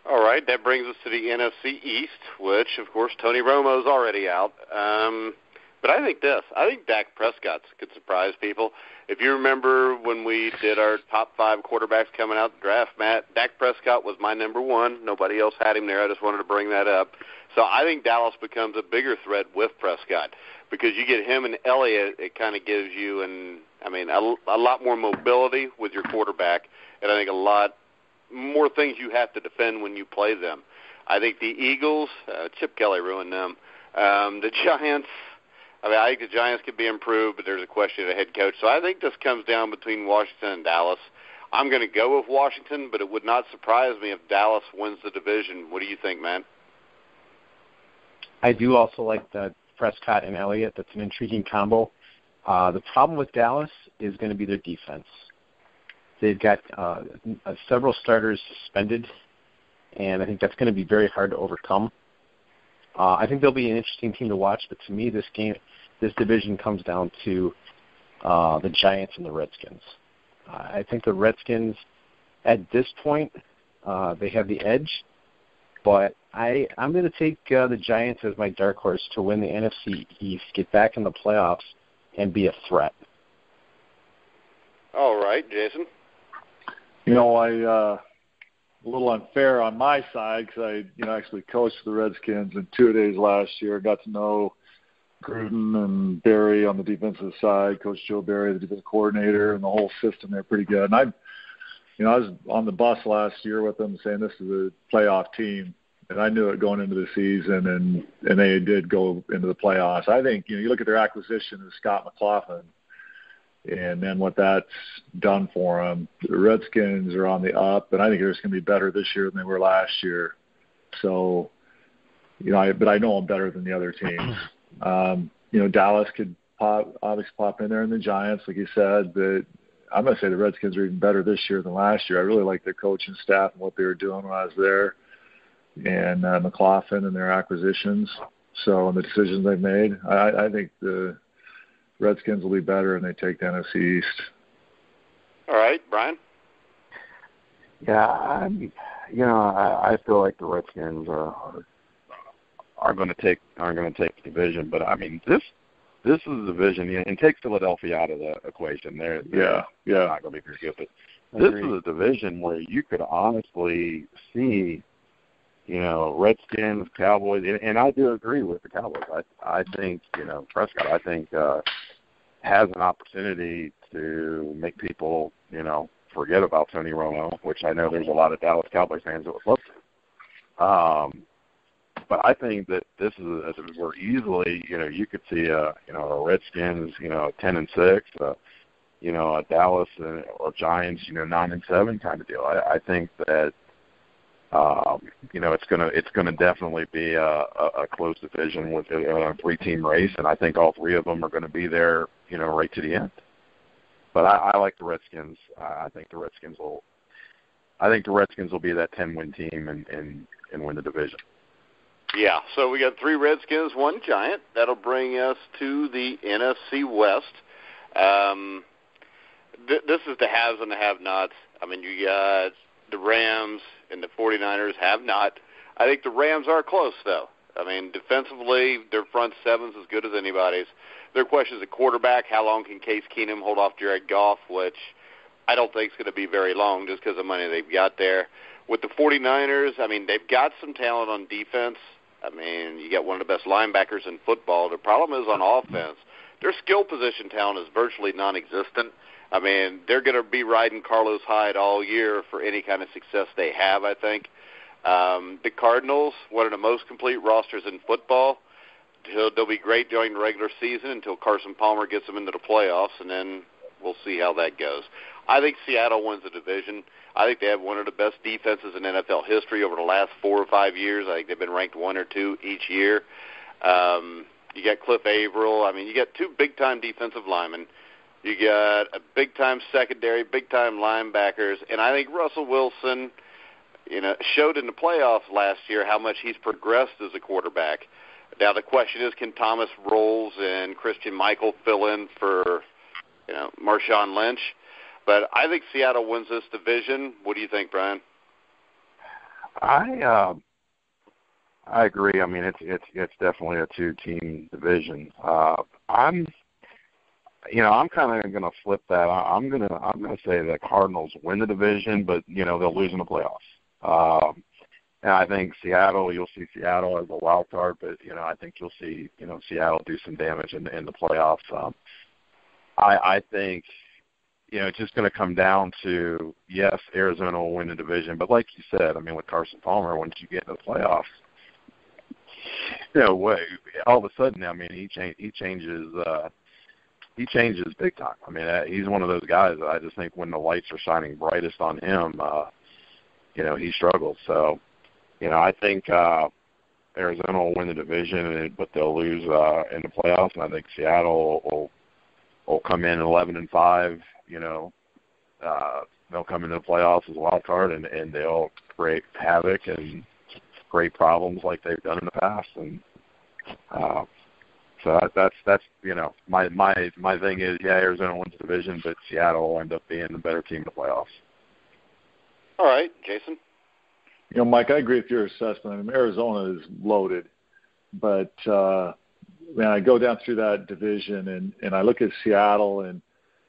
All right, that brings us to the NFC East, which, of course, Tony Romo's already out. But I think Dak Prescott could surprise people. If you remember when we did our top 5 quarterbacks coming out the draft, Matt, Dak Prescott was my number 1. Nobody else had him there. I just wanted to bring that up. So I think Dallas becomes a bigger threat with Prescott because you get him and Elliott. It kind of gives you a lot more mobility with your quarterback, and I think a lot more things you have to defend when you play them. I think the Eagles, Chip Kelly ruined them. The Giants, I think the Giants could be improved, but there's a question of the head coach. So I think this comes down between Washington and Dallas. I'm going to go with Washington, but it would not surprise me if Dallas wins the division. What do you think, man? I do also like the Prescott and Elliott. That's an intriguing combo. The problem with Dallas is going to be their defense. They've got several starters suspended, and I think that's going to be very hard to overcome. I think they'll be an interesting team to watch, but to me, this division comes down to the Giants and the Redskins. I think the Redskins, at this point, they have the edge, but I'm going to take the Giants as my dark horse to win the NFC East, get back in the playoffs, and be a threat. All right, Jason. A little unfair on my side because I actually coached the Redskins in 2 days last year. Got to know Gruden and Barry on the defensive side, Coach Joe Barry, the defensive coordinator, and the whole system. They're pretty good. And I was on the bus last year with them saying this is a playoff team, and I knew it going into the season, and they did go into the playoffs. I think you look at their acquisition of Scott McLaughlin, and then what that's done for them. The Redskins are on the up, and I think they're just going to be better this year than they were last year. So, but I know them better than the other teams. Dallas could obviously pop in there, and the Giants, like you said. But I'm going to say the Redskins are even better this year than last year. I really like their coaching staff and what they were doing when I was there, and McLaughlin and their acquisitions. So, and the decisions they've made, I think the Redskins will be better, and they take the NFC East. All right, Brian? Yeah, I feel like the Redskins are going to take the division, but this is a division, and take Philadelphia out of the equation. They're not going to be very good, but this is a division where you could honestly see Redskins, Cowboys, and I do agree with the Cowboys. I think, Prescott, I think, has an opportunity to make people, forget about Tony Romo, which I know there's a lot of Dallas Cowboys fans that would love to. But I think that this is where easily, you could see a Redskins, 10-6, a Dallas or Giants, 9-7 kind of deal. I think that it's gonna definitely be a close division with a 3-team race, and I think all three of them are going to be there, right to the end. But I like the Redskins. I think the Redskins will be that 10-win team and win the division. Yeah, so we got 3 Redskins, 1 Giant. That'll bring us to the NFC West. This is the haves and the have-nots. I mean, you got the Rams and the 49ers have not. I think the Rams are close, though. I mean, defensively, their front seven's as good as anybody's. Their question is at quarterback, how long can Case Keenum hold off Jared Goff, which I don't think is going to be very long just because of the money they've got there. With the 49ers, I mean, they've got some talent on defense. I mean, you got one of the best linebackers in football. The problem is on offense. Their skill position talent is virtually non-existent. I mean, they're going to be riding Carlos Hyde all year for any kind of success they have, I think. The Cardinals, one of the most complete rosters in football. They'll be great during the regular season until Carson Palmer gets them into the playoffs, and then we'll see how that goes. I think Seattle wins the division. I think they have one of the best defenses in NFL history over the last 4 or 5 years. I think they've been ranked 1 or 2 each year. You got Cliff Averill. I mean, you got 2 big-time defensive linemen. You got a big-time secondary, big-time linebackers, and I think Russell Wilson, showed in the playoffs last year how much he's progressed as a quarterback. Now the question is, can Thomas Rolls and Christian Michael fill in for, Marshawn Lynch? But I think Seattle wins this division. What do you think, Brian? I agree. I mean, it's definitely a 2-team division. I'm kind of going to flip that. I'm going to say the Cardinals win the division, but they'll lose in the playoffs. And I think you'll see Seattle as a wild card, but I think you'll see Seattle do some damage in the playoffs. I think it's just going to come down to, yes, Arizona will win the division, but like you said, I mean, with Carson Palmer, once you get in the playoffs, all of a sudden, I mean, he changes big time. I mean, he's one of those guys that I just think when the lights are shining brightest on him, he struggles. So, I think Arizona will win the division, but they'll lose in the playoffs, and I think Seattle will come in 11-5. They'll come into the playoffs as a wild card, and they'll create havoc and create problems like they've done in the past. And so that's my thing is, Arizona wins the division, but Seattle will end up being the better team in the playoffs. All right, Jason. Mike, I agree with your assessment. I mean, Arizona is loaded, but I go down through that division and I look at Seattle and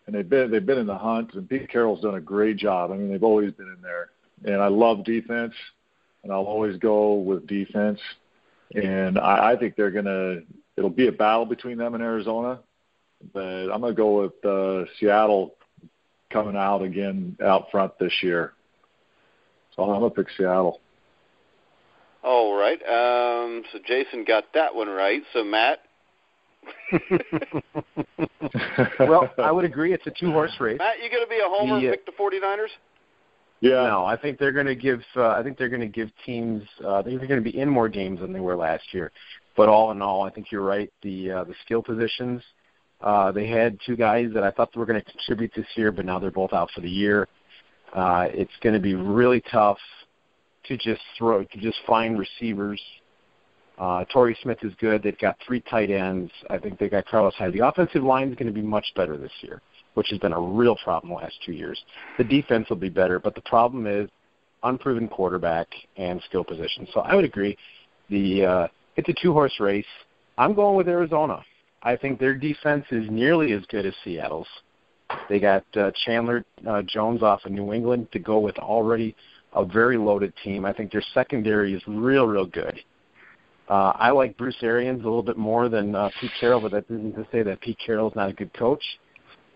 they've been in the hunt, and Pete Carroll's done a great job. I mean, they've always been in there, and I love defense, and I'll always go with defense. And I think it'll be a battle between them and Arizona, but I'm going to go with Seattle coming out again out front this year. So I'm going to pick Seattle. All right. So Jason got that one right. So Matt? Well, I would agree it's a 2-horse race. Matt, you going to be a homer and pick the 49ers? Yeah. No, I think they're going to give. Teams. They're going to be in more games than they were last year. But all in all, I think you're right. The skill positions. They had 2 guys that I thought were going to contribute this year, but now they're both out for the year. It's going to be really tough to just find receivers. Torrey Smith is good. They've got 3 tight ends. I think they got Carlos Hyde. The offensive line is going to be much better this year, which has been a real problem the last 2 years. The defense will be better, but the problem is unproven quarterback and skill position. So I would agree. It's a 2-horse race. I'm going with Arizona. I think their defense is nearly as good as Seattle's. They got Chandler Jones off of New England to go with already a very loaded team. I think their secondary is real good. I like Bruce Arians a little bit more than Pete Carroll, but that isn't to say that Pete Carroll is not a good coach.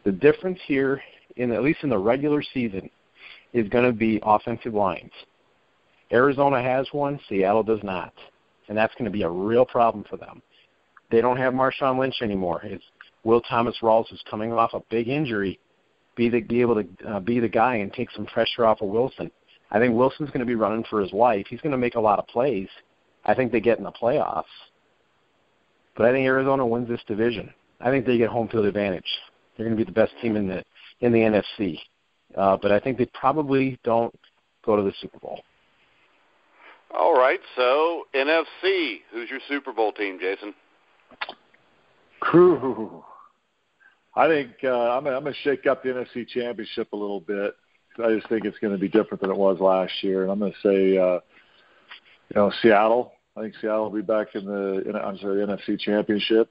The difference here, at least in the regular season, is going to be offensive lines. Arizona has one, Seattle does not, and that's going to be a real problem for them. They don't have Marshawn Lynch anymore. It's Will Thomas-Rawls, who's coming off a big injury, be able to be the guy and take some pressure off of Wilson. I think Wilson's going to be running for his life. He's going to make a lot of plays. I think they get in the playoffs. But I think Arizona wins this division. I think they get home field advantage. They're going to be the best team in the NFC. But I think they probably don't go to the Super Bowl. All right, so NFC, who's your Super Bowl team, Jason? Crew. I think I'm going to shake up the NFC Championship a little bit. I just think it's going to be different than it was last year. And I'm going to say, Seattle. I think Seattle will be back in the NFC Championship.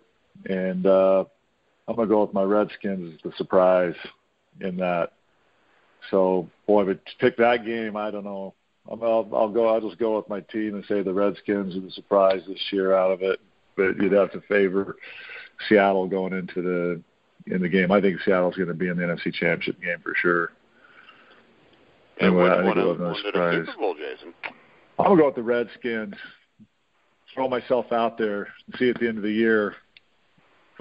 And I'm going to go with my Redskins as the surprise in that. So, boy, if it pick that game, I don't know. I'll just go with my team and say the Redskins are the surprise this year out of it. But you'd have to favor Seattle going into the game. I think Seattle's going to be in the NFC Championship game for sure. And what the Super Bowl, Jason? I'm going to go with the Redskins. Throw myself out there and see at the end of the year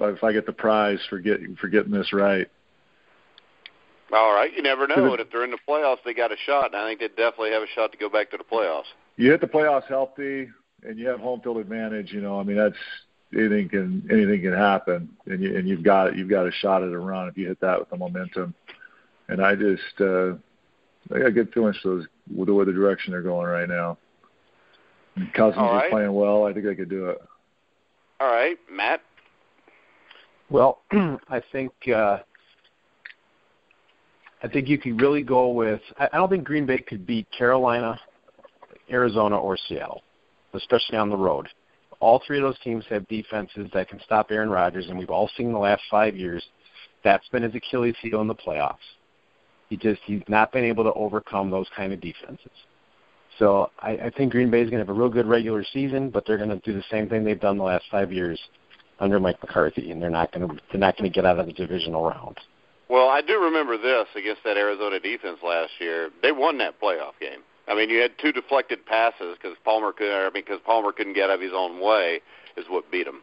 if I get the prize for getting this right. All right. You never know. If they're in the playoffs, they got a shot, and I think they definitely have a shot to go back to the playoffs. You hit the playoffs healthy, and you have home field advantage. That's anything can happen, and you've got a shot at a run if you hit that with the momentum. And I got good feelings for the way the direction they're going right now. And Cousins is playing well. I think they could do it. All right, Matt. Well, I think you could really go with – I don't think Green Bay could beat Carolina, Arizona, or Seattle, especially on the road. All three of those teams have defenses that can stop Aaron Rodgers, and we've all seen in the last 5 years that's been his Achilles heel in the playoffs. He's not been able to overcome those kind of defenses. So I think Green Bay is going to have a real good regular season, but they're going to do the same thing they've done the last 5 years under Mike McCarthy, and they're not going to get out of the divisional round. Well, I do remember this against that Arizona defense last year. They won that playoff game. I mean, you had two deflected passes because Palmer couldn't get out of his own way is what beat him.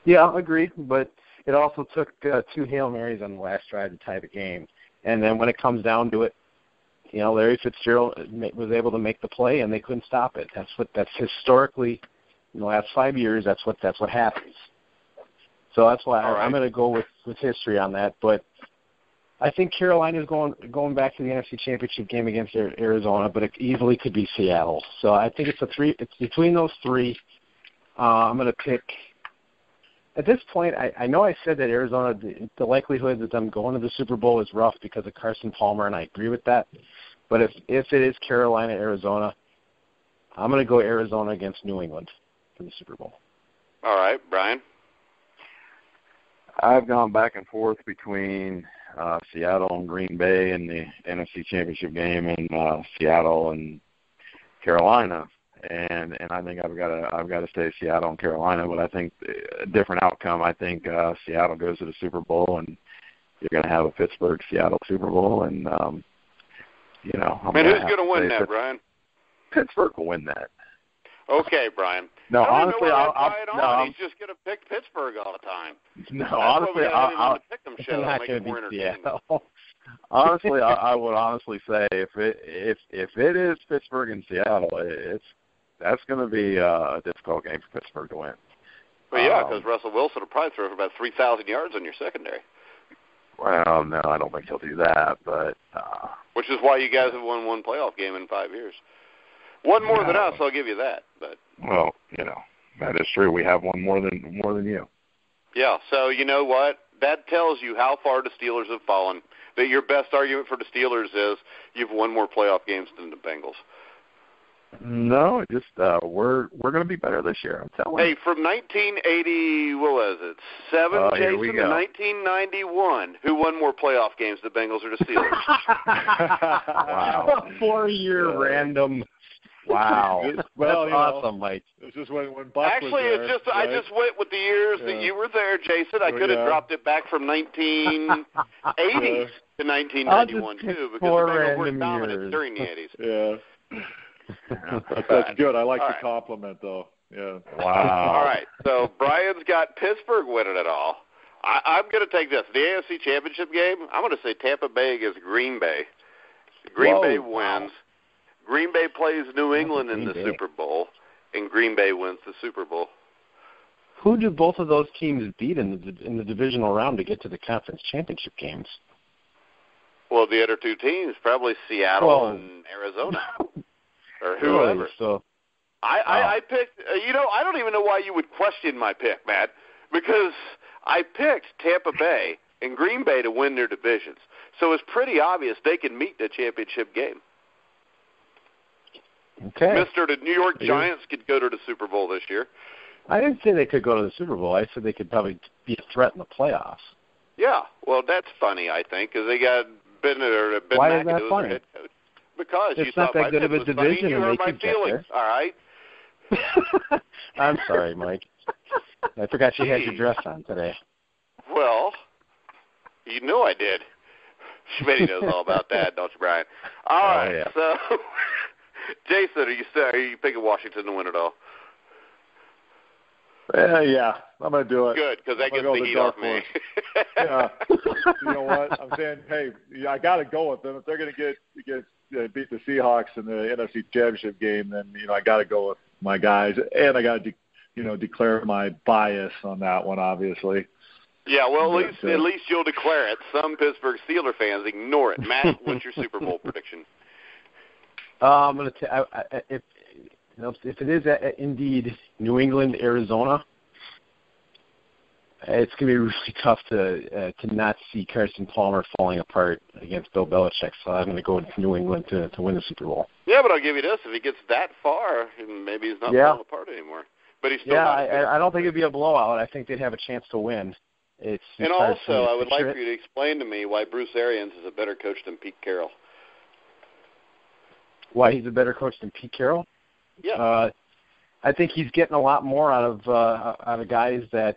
Yeah, agreed, but it also took two Hail Marys on the last drive to tie the game. And then when it comes down to it, Larry Fitzgerald was able to make the play, and they couldn't stop it. That's historically, in the last 5 years, that's what happens. So that's why I'm going to go with history on that. But I think Carolina is going back to the NFC Championship game against Arizona, but it easily could be Seattle. So I think it's between those three. I'm going to pick. At this point, I know I said that Arizona, the likelihood that them going to the Super Bowl is rough because of Carson Palmer, and I agree with that. But if it is Carolina, Arizona, I'm going to go Arizona against New England for the Super Bowl. All right, Brian? I've gone back and forth between Seattle and Green Bay in the NFC Championship game, and Seattle and Carolina. And I think I've got to say Seattle and Carolina, but I think a different outcome. I think Seattle goes to the Super Bowl, and you're going to have a Pittsburgh-Seattle Super Bowl, and who's going to win that, Brian? Pittsburgh will win that. Okay, Brian. No, honestly, he's just going to pick Pittsburgh all the time. No, honestly, I'm not going to be Seattle. Honestly, I would honestly say if it is Pittsburgh and Seattle, that's going to be a difficult game for Pittsburgh to win. Well, yeah, because Russell Wilson will probably throw for about 3,000 yards on your secondary. Well, no, I don't think he'll do that, but which is why you guys have won one playoff game in 5 years. One more than us, I'll give you that. But well, that is true. We have one more than you. Yeah. So you know what? That tells you how far the Steelers have fallen. That your best argument for the Steelers is you've won more playoff games than the Bengals. No, just we're going to be better this year. I'm telling you. Hey, from 1980, what was it? Jason, to 1991. Who won more playoff games, the Bengals or the Steelers? Wow. 4-year random. Wow. Well, that's awesome, Mike. It's just when Buck Actually, was there, it's just right? I just went with the years that you were there, Jason. I could have dropped it back from 1980s to 1991 too, because the Bengals were dominant during the 80s. Yeah. That's good. I like the compliment, though. Yeah. Wow. All right. So Brian's got Pittsburgh winning it all. I'm going to take this. The AFC Championship game, I'm going to say Tampa Bay against Green Bay. Green Bay wins. Wow. Green Bay plays New England in the Super Bowl, and Green Bay wins the Super Bowl. Who do both of those teams beat in the divisional round to get to the conference championship games? Well, the other two teams, probably Seattle and Arizona. Or whoever. Really? So, I picked, I don't even know why you would question my pick, Matt, because I picked Tampa Bay and Green Bay to win their divisions. So it's pretty obvious they can meet the championship game. Okay. The New York Giants could go to the Super Bowl this year. I didn't say they could go to the Super Bowl. I said they could probably be a threat in the playoffs. Yeah, well, that's funny, I think, because they got Ben Why McAdoo is that funny? head coach. Because it's you not thought that good of a division, and they my could get feelings. there. All right. I'm sorry, Mike. I forgot you had your dress on today. Well, you know I did. Schmidt knows all about that, don't you, Brian? All right. Yeah. So, Jason, are you picking Washington to win it all? Yeah, I'm going to do it. Good, because that gets the heat off me. Yeah. You know what? I'm saying, hey, I got to go with them. If they're going to beat the Seahawks in the NFC Championship game, then I got to go with my guys, and I got to declare my bias on that one, obviously. Yeah, well, at least you'll declare it. Some Pittsburgh Steelers fans ignore it. Matt, what's your Super Bowl prediction? I'm going to if it is indeed New England, Arizona, it's going to be really tough to not see Carson Palmer falling apart against Bill Belichick. So I'm going to go with New England to win the Super Bowl. Yeah, but I'll give you this: if he gets that far, maybe he's not falling apart anymore. But he's still I don't think it'd be a blowout. I think they'd have a chance to win. And also, I would like for you to explain to me why Bruce Arians is a better coach than Pete Carroll. Why he's a better coach than Pete Carroll? Yeah. I think he's getting a lot more out of guys that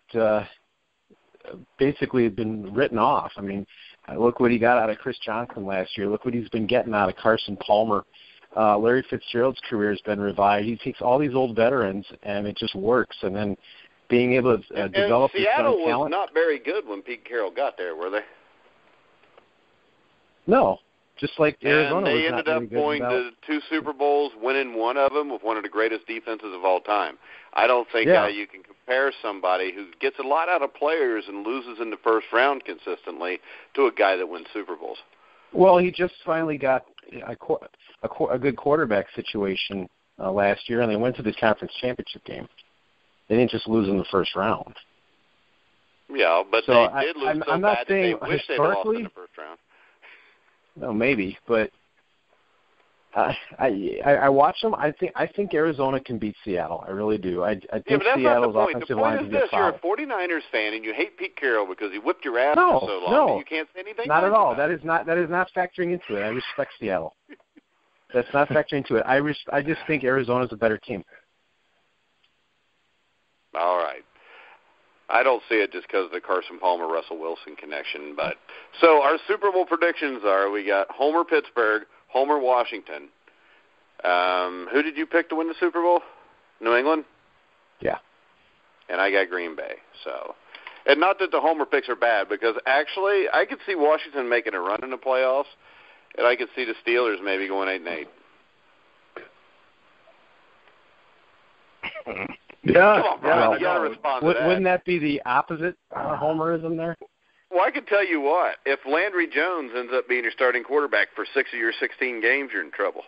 basically have been written off. I mean, look what he got out of Chris Johnson last year. Look what he's been getting out of Carson Palmer. Larry Fitzgerald's career has been revived. He takes all these old veterans, and it just works. And then being able to develop his young talent. Seattle was not very good when Pete Carroll got there, were they? No. Just like Arizona, and they ended up going to 2 Super Bowls, winning one of them with one of the greatest defenses of all time. I don't think you can compare somebody who gets a lot out of players and loses in the first round consistently to a guy that wins Super Bowls. Well, he just finally got a good quarterback situation last year, and they went to the conference championship game. They didn't just lose in the first round. Yeah, but so they did lose I'm bad not saying that they wish they'd lost in the first round. No, maybe, but I watch them. I think Arizona can beat Seattle. I really do. I think but that's Seattle's not the point. offensive The line point is is this: you're a 49ers fan and you hate Pete Carroll because he whipped your ass for so long. No, and you can't say anything. Not at all. That is not factoring into it. I respect Seattle. That's not factoring into it. I just think Arizona's a better team. All right. I don't see it just because of the Carson Palmer-Russell Wilson connection. But so our Super Bowl predictions are: we got Homer Pittsburgh, Homer Washington. Who did you pick to win the Super Bowl? New England? Yeah. And I got Green Bay. So, and not that the Homer picks are bad, because actually I could see Washington making a run in the playoffs, and I could see the Steelers maybe going 8-8. Yeah, come on, Brian, you got to respond to that. Wouldn't that be the opposite homerism there? Well, I can tell you what. If Landry Jones ends up being your starting quarterback for 6 of your 16 games, you're in trouble.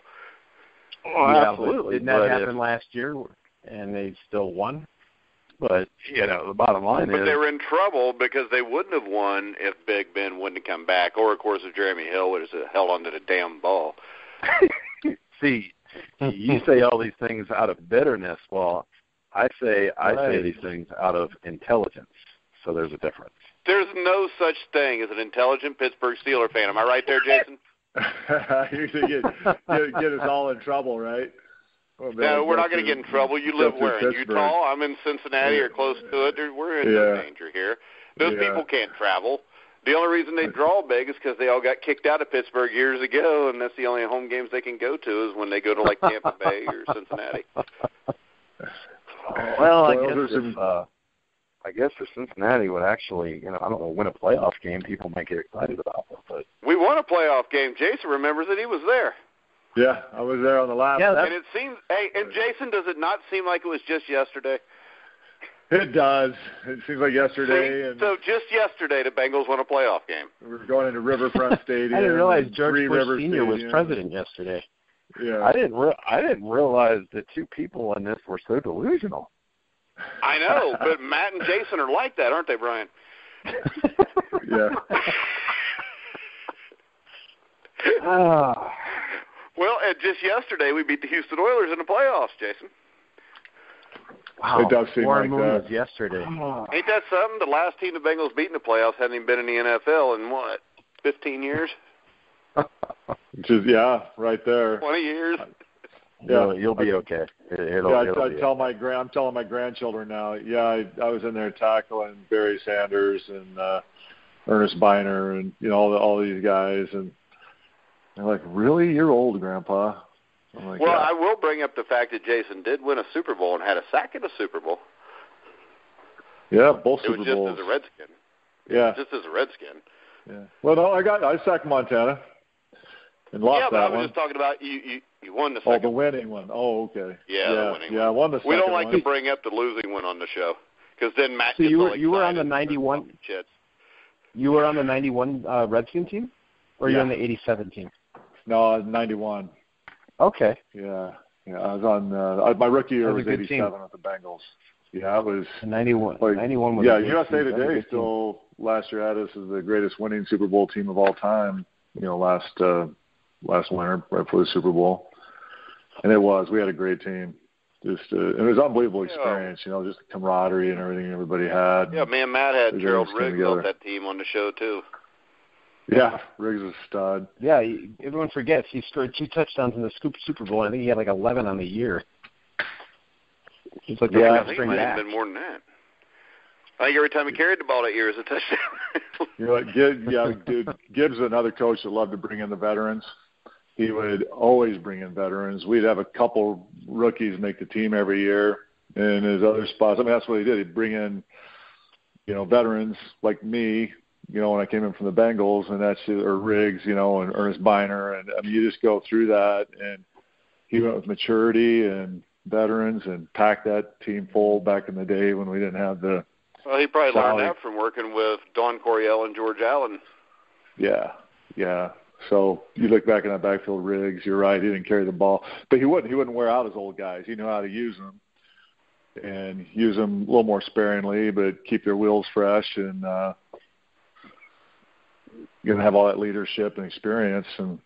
Oh, yeah, absolutely. Didn't that happen last year, and they still won? But, the bottom line is... But they were in trouble because they wouldn't have won if Big Ben wouldn't have come back, or, of course, if Jeremy Hill would have held onto the damn ball. See, You say all these things out of bitterness. Well, I say these things out of intelligence. So there's a difference. There's no such thing as an intelligent Pittsburgh Steelers fan. Am I right there, Jason? You get us all in trouble, right? Well, no, we're not going to get in trouble. You live where? In Utah? I'm in Cincinnati or close to it. We're in no danger here. Those people can't travel. The only reason they draw big is because they all got kicked out of Pittsburgh years ago, and that's the only home games they can go to is when they go to, like, Tampa Bay or Cincinnati. Well, I guess if Cincinnati would actually, I don't know, win a playoff game, people might get excited about it. But we won a playoff game. Jason remembers that he was there. Yeah, I was there on the last. Yeah, and it seems. Hey, and Jason, does it not seem like it was just yesterday? It does. It seems like yesterday. And so just yesterday, the Bengals won a playoff game. We're going into Riverfront Stadium. I didn't realize George Bush Sr. was president yesterday. Yeah, I didn't realize that two people in this were so delusional. I know, but Matt and Jason are like that, aren't they, Brian? Yeah. Well, and just yesterday we beat the Houston Oilers in the playoffs, Jason. Wow. It does seem like that. Yesterday. Ain't that something? The last team the Bengals beat in the playoffs hadn't even been in the NFL in, 15 years? Just, right there. 20 years? Yeah, you'll be okay. I'm telling my grandchildren now. Yeah, I was in there tackling Barry Sanders and Ernest Biner and all these guys, and they're like, "Really, you're old, Grandpa?" I'm like, I will bring up the fact that Jason did win a Super Bowl and had a sack in a Super Bowl. Yeah, both Super Bowls. It was just as a Redskin. Yeah, just as a Redskin. Yeah. Well, no, I sacked Montana and lost that one. Yeah, but I was just talking about you won the second. Oh, the winning one. Oh, okay. Yeah, the winning one. Yeah, I won the second one. We don't like to bring up the losing one on the show because then Matt gets all you were on the 91. You were on the 91 Redskin team, or you were on the 87 team? No, 91. Okay. Yeah. I was on my rookie year was 87 team. With the Bengals. Yeah, it was 91. Like, 91 was USA Today still last year had us as the greatest winning Super Bowl team of all time. Last winter right before the Super Bowl, and it was. We had a great team. It was an unbelievable experience. Just the camaraderie and everything everybody had. Yeah, me and Matt had Gerald Riggs on that team on the show too. Yeah, Riggs was a stud. Yeah, everyone forgets he scored 2 touchdowns in the Super Bowl. I think he had like 11 on the year. He's like I think it might have been more than that. I think every time he carried the ball that year was a touchdown. Dude, Gibbs is another coach that loved to bring in the veterans. He would always bring in veterans. We'd have a couple rookies make the team every year in his other spots. That's what he did. He'd bring in, veterans like me, when I came in from the Bengals, and or Riggs, and Ernest Biner. And you just go through that. And he went with maturity and veterans and packed that team full back in the day when we didn't have the. Well, he probably learned that from working with Don Coryell and George Allen. Yeah. So you look back in that backfield, Riggs, you're right, he didn't carry the ball. But he wouldn't wear out his old guys. He knew how to use them and use them a little more sparingly, but keep their wheels fresh and going to have all that leadership and experience. And,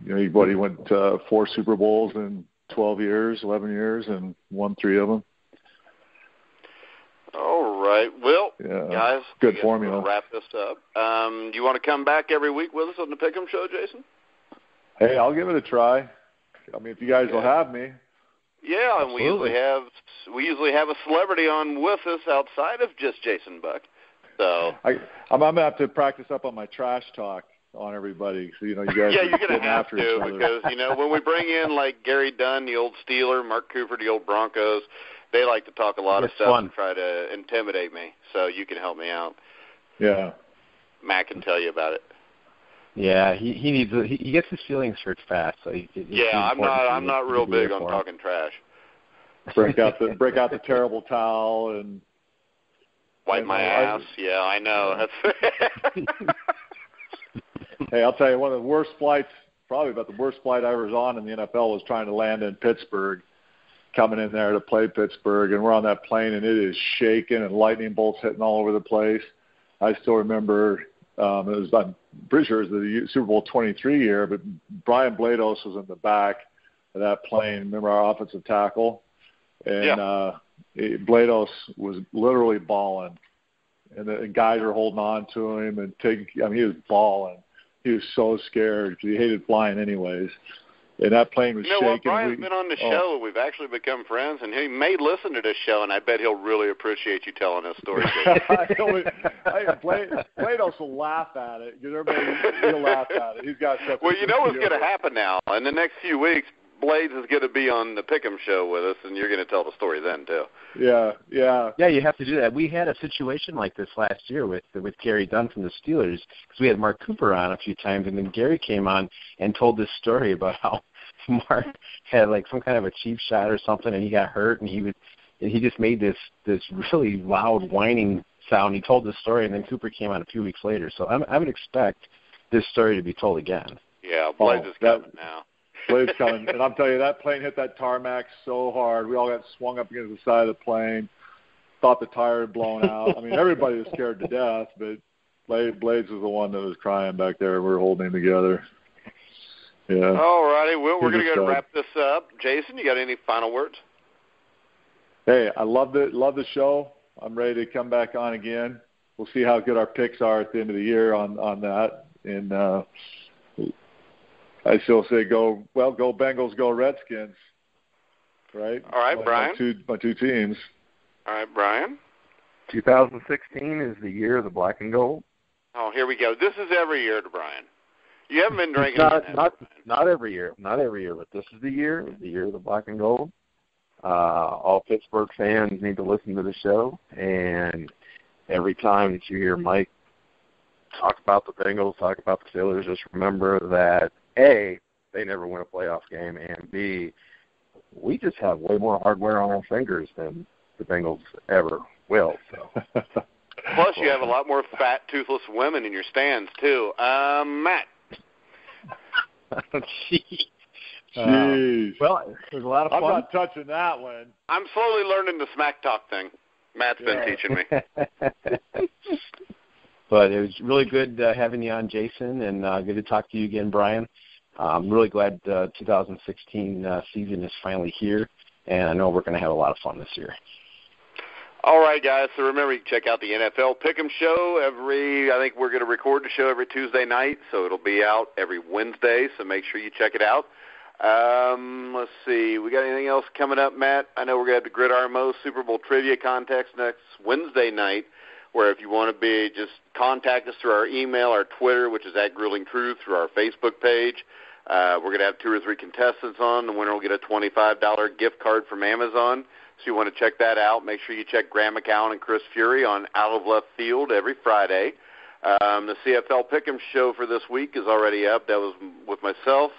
he went 4 Super Bowls in 11 years, and won 3 of them. All right. Well, guys, good formula. We'll wrap this up. Do you want to come back every week with us on the Pick'em Show, Jason? Hey, I'll give it a try. If you guys will have me. Yeah, and we usually have a celebrity on with us outside of just Jason Buck. So I'm gonna have to practice up on my trash talk on everybody. So you guys. Yeah, you're gonna have to because when we bring in like Gary Dunn, the old Steeler, Mark Cooper, the old Broncos. They like to talk a lot of stuff and try to intimidate me, so you can help me out. Yeah. Matt can tell you about it. Yeah, he needs he gets his feelings hurt fast. So I'm not real big on talking trash. Break out the terrible towel and wipe my ass. Yeah, I know. Hey, I'll tell you, one of the worst flights, probably about the worst flight I was on in the NFL was trying to land in Pittsburgh. Coming in there to play Pittsburgh, and we're on that plane, and it is shaking, and lightning bolts hitting all over the place. I still remember I'm pretty sure it was the Super Bowl 23 year, but Brian Blados was in the back that plane. Remember our offensive tackle? And Blados was literally bawling. And guys were holding on to him and he was bawling. He was so scared because he hated flying anyways. And that plane was shaking. What? Brian's been on the show. We've actually become friends, and he may listen to this show, and I bet he'll really appreciate you telling us stories. Blados will laugh at it. He'll laugh at it. He's got such Well, you know what's going to happen now. In the next few weeks, Blades is going to be on the Pick'em show with us, and you're going to tell the story then, too. Yeah, you have to do that. We had a situation like this last year with Gary Dunn from the Steelers, because we had Mark Cooper on a few times, and then Gary came on and told this story about how Mark had like some kind of a cheap shot or something, and he got hurt, and he just made this really loud whining sound. He told this story, and then Cooper came on a few weeks later. So I would expect this story to be told again. Yeah, Blades is coming now. Blade's coming, and I'm telling you, that plane hit that tarmac so hard. We all got swung up against the side of the plane. Thought the tire had blown out. I mean, everybody was scared to death, but Blades was the one that was crying back there. We were holding him together. Yeah. All righty. Well, we're going to go wrap this up. Jason, you got any final words? Hey, I love the show. I'm ready to come back on again. We'll see how good our picks are at the end of the year on that. And I still say go Bengals, go Redskins. Right? All right, Brian. My two teams. All right, Brian. 2016 is the year of the black and gold. Oh, here we go. This is every year to Brian. You haven't been drinking. Not every year, but this is the year of the black and gold. All Pittsburgh fans need to listen to the show, and every time that you hear Mike talk about the Bengals, talk about the Steelers, just remember that A, they never win a playoff game, and B, we just have way more hardware on our fingers than the Bengals ever will. So. Plus, you have a lot more fat, toothless women in your stands, too. Matt. Jeez. Well, there's a lot of fun. I'm not touching that one. I'm slowly learning the smack talk thing. Matt's been teaching me. But it was really good having you on, Jason, and good to talk to you again, Brian. I'm really glad the 2016 season is finally here, and I know we're going to have a lot of fun this year. All right, guys. So remember, you can check out the NFL Pick'em show I think we're going to record the show every Tuesday night, so it'll be out every Wednesday, so make sure you check it out. Let's see. We got anything else coming up, Matt? I know we're going to have the Gridiron Mo Super Bowl Trivia Contest next Wednesday night, where if you want to be, just contact us through our email, our Twitter, which is @GrillingTruth, through our Facebook page. We're going to have 2 or 3 contestants on. The winner will get a $25 gift card from Amazon. So you want to check that out. Make sure you check Graham McCown and Chris Fury on Out of Left Field every Friday. The CFL Pick'em show for this week is already up. That was with myself,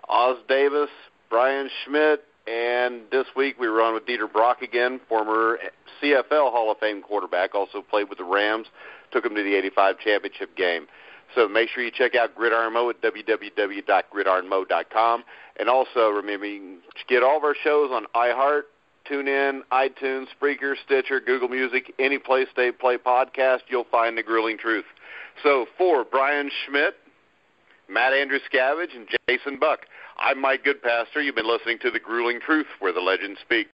Oz Davis, Brian Schmidt, and this week we were on with Dieter Brock again, former CFL Hall of Fame quarterback, also played with the Rams, took them to the 85 championship game. So make sure you check out Gridiron Mo at www.gridironmo.com. And also remember, you can get all of our shows on iHeart, TuneIn, iTunes, Spreaker, Stitcher, Google Music, any place they play podcast, you'll find The Grueling Truth. So for Brian Schmidt, Matt Andruscavage, and Jason Buck, I'm Mike Goodpaster. You've been listening to The Grueling Truth, where the legends speak.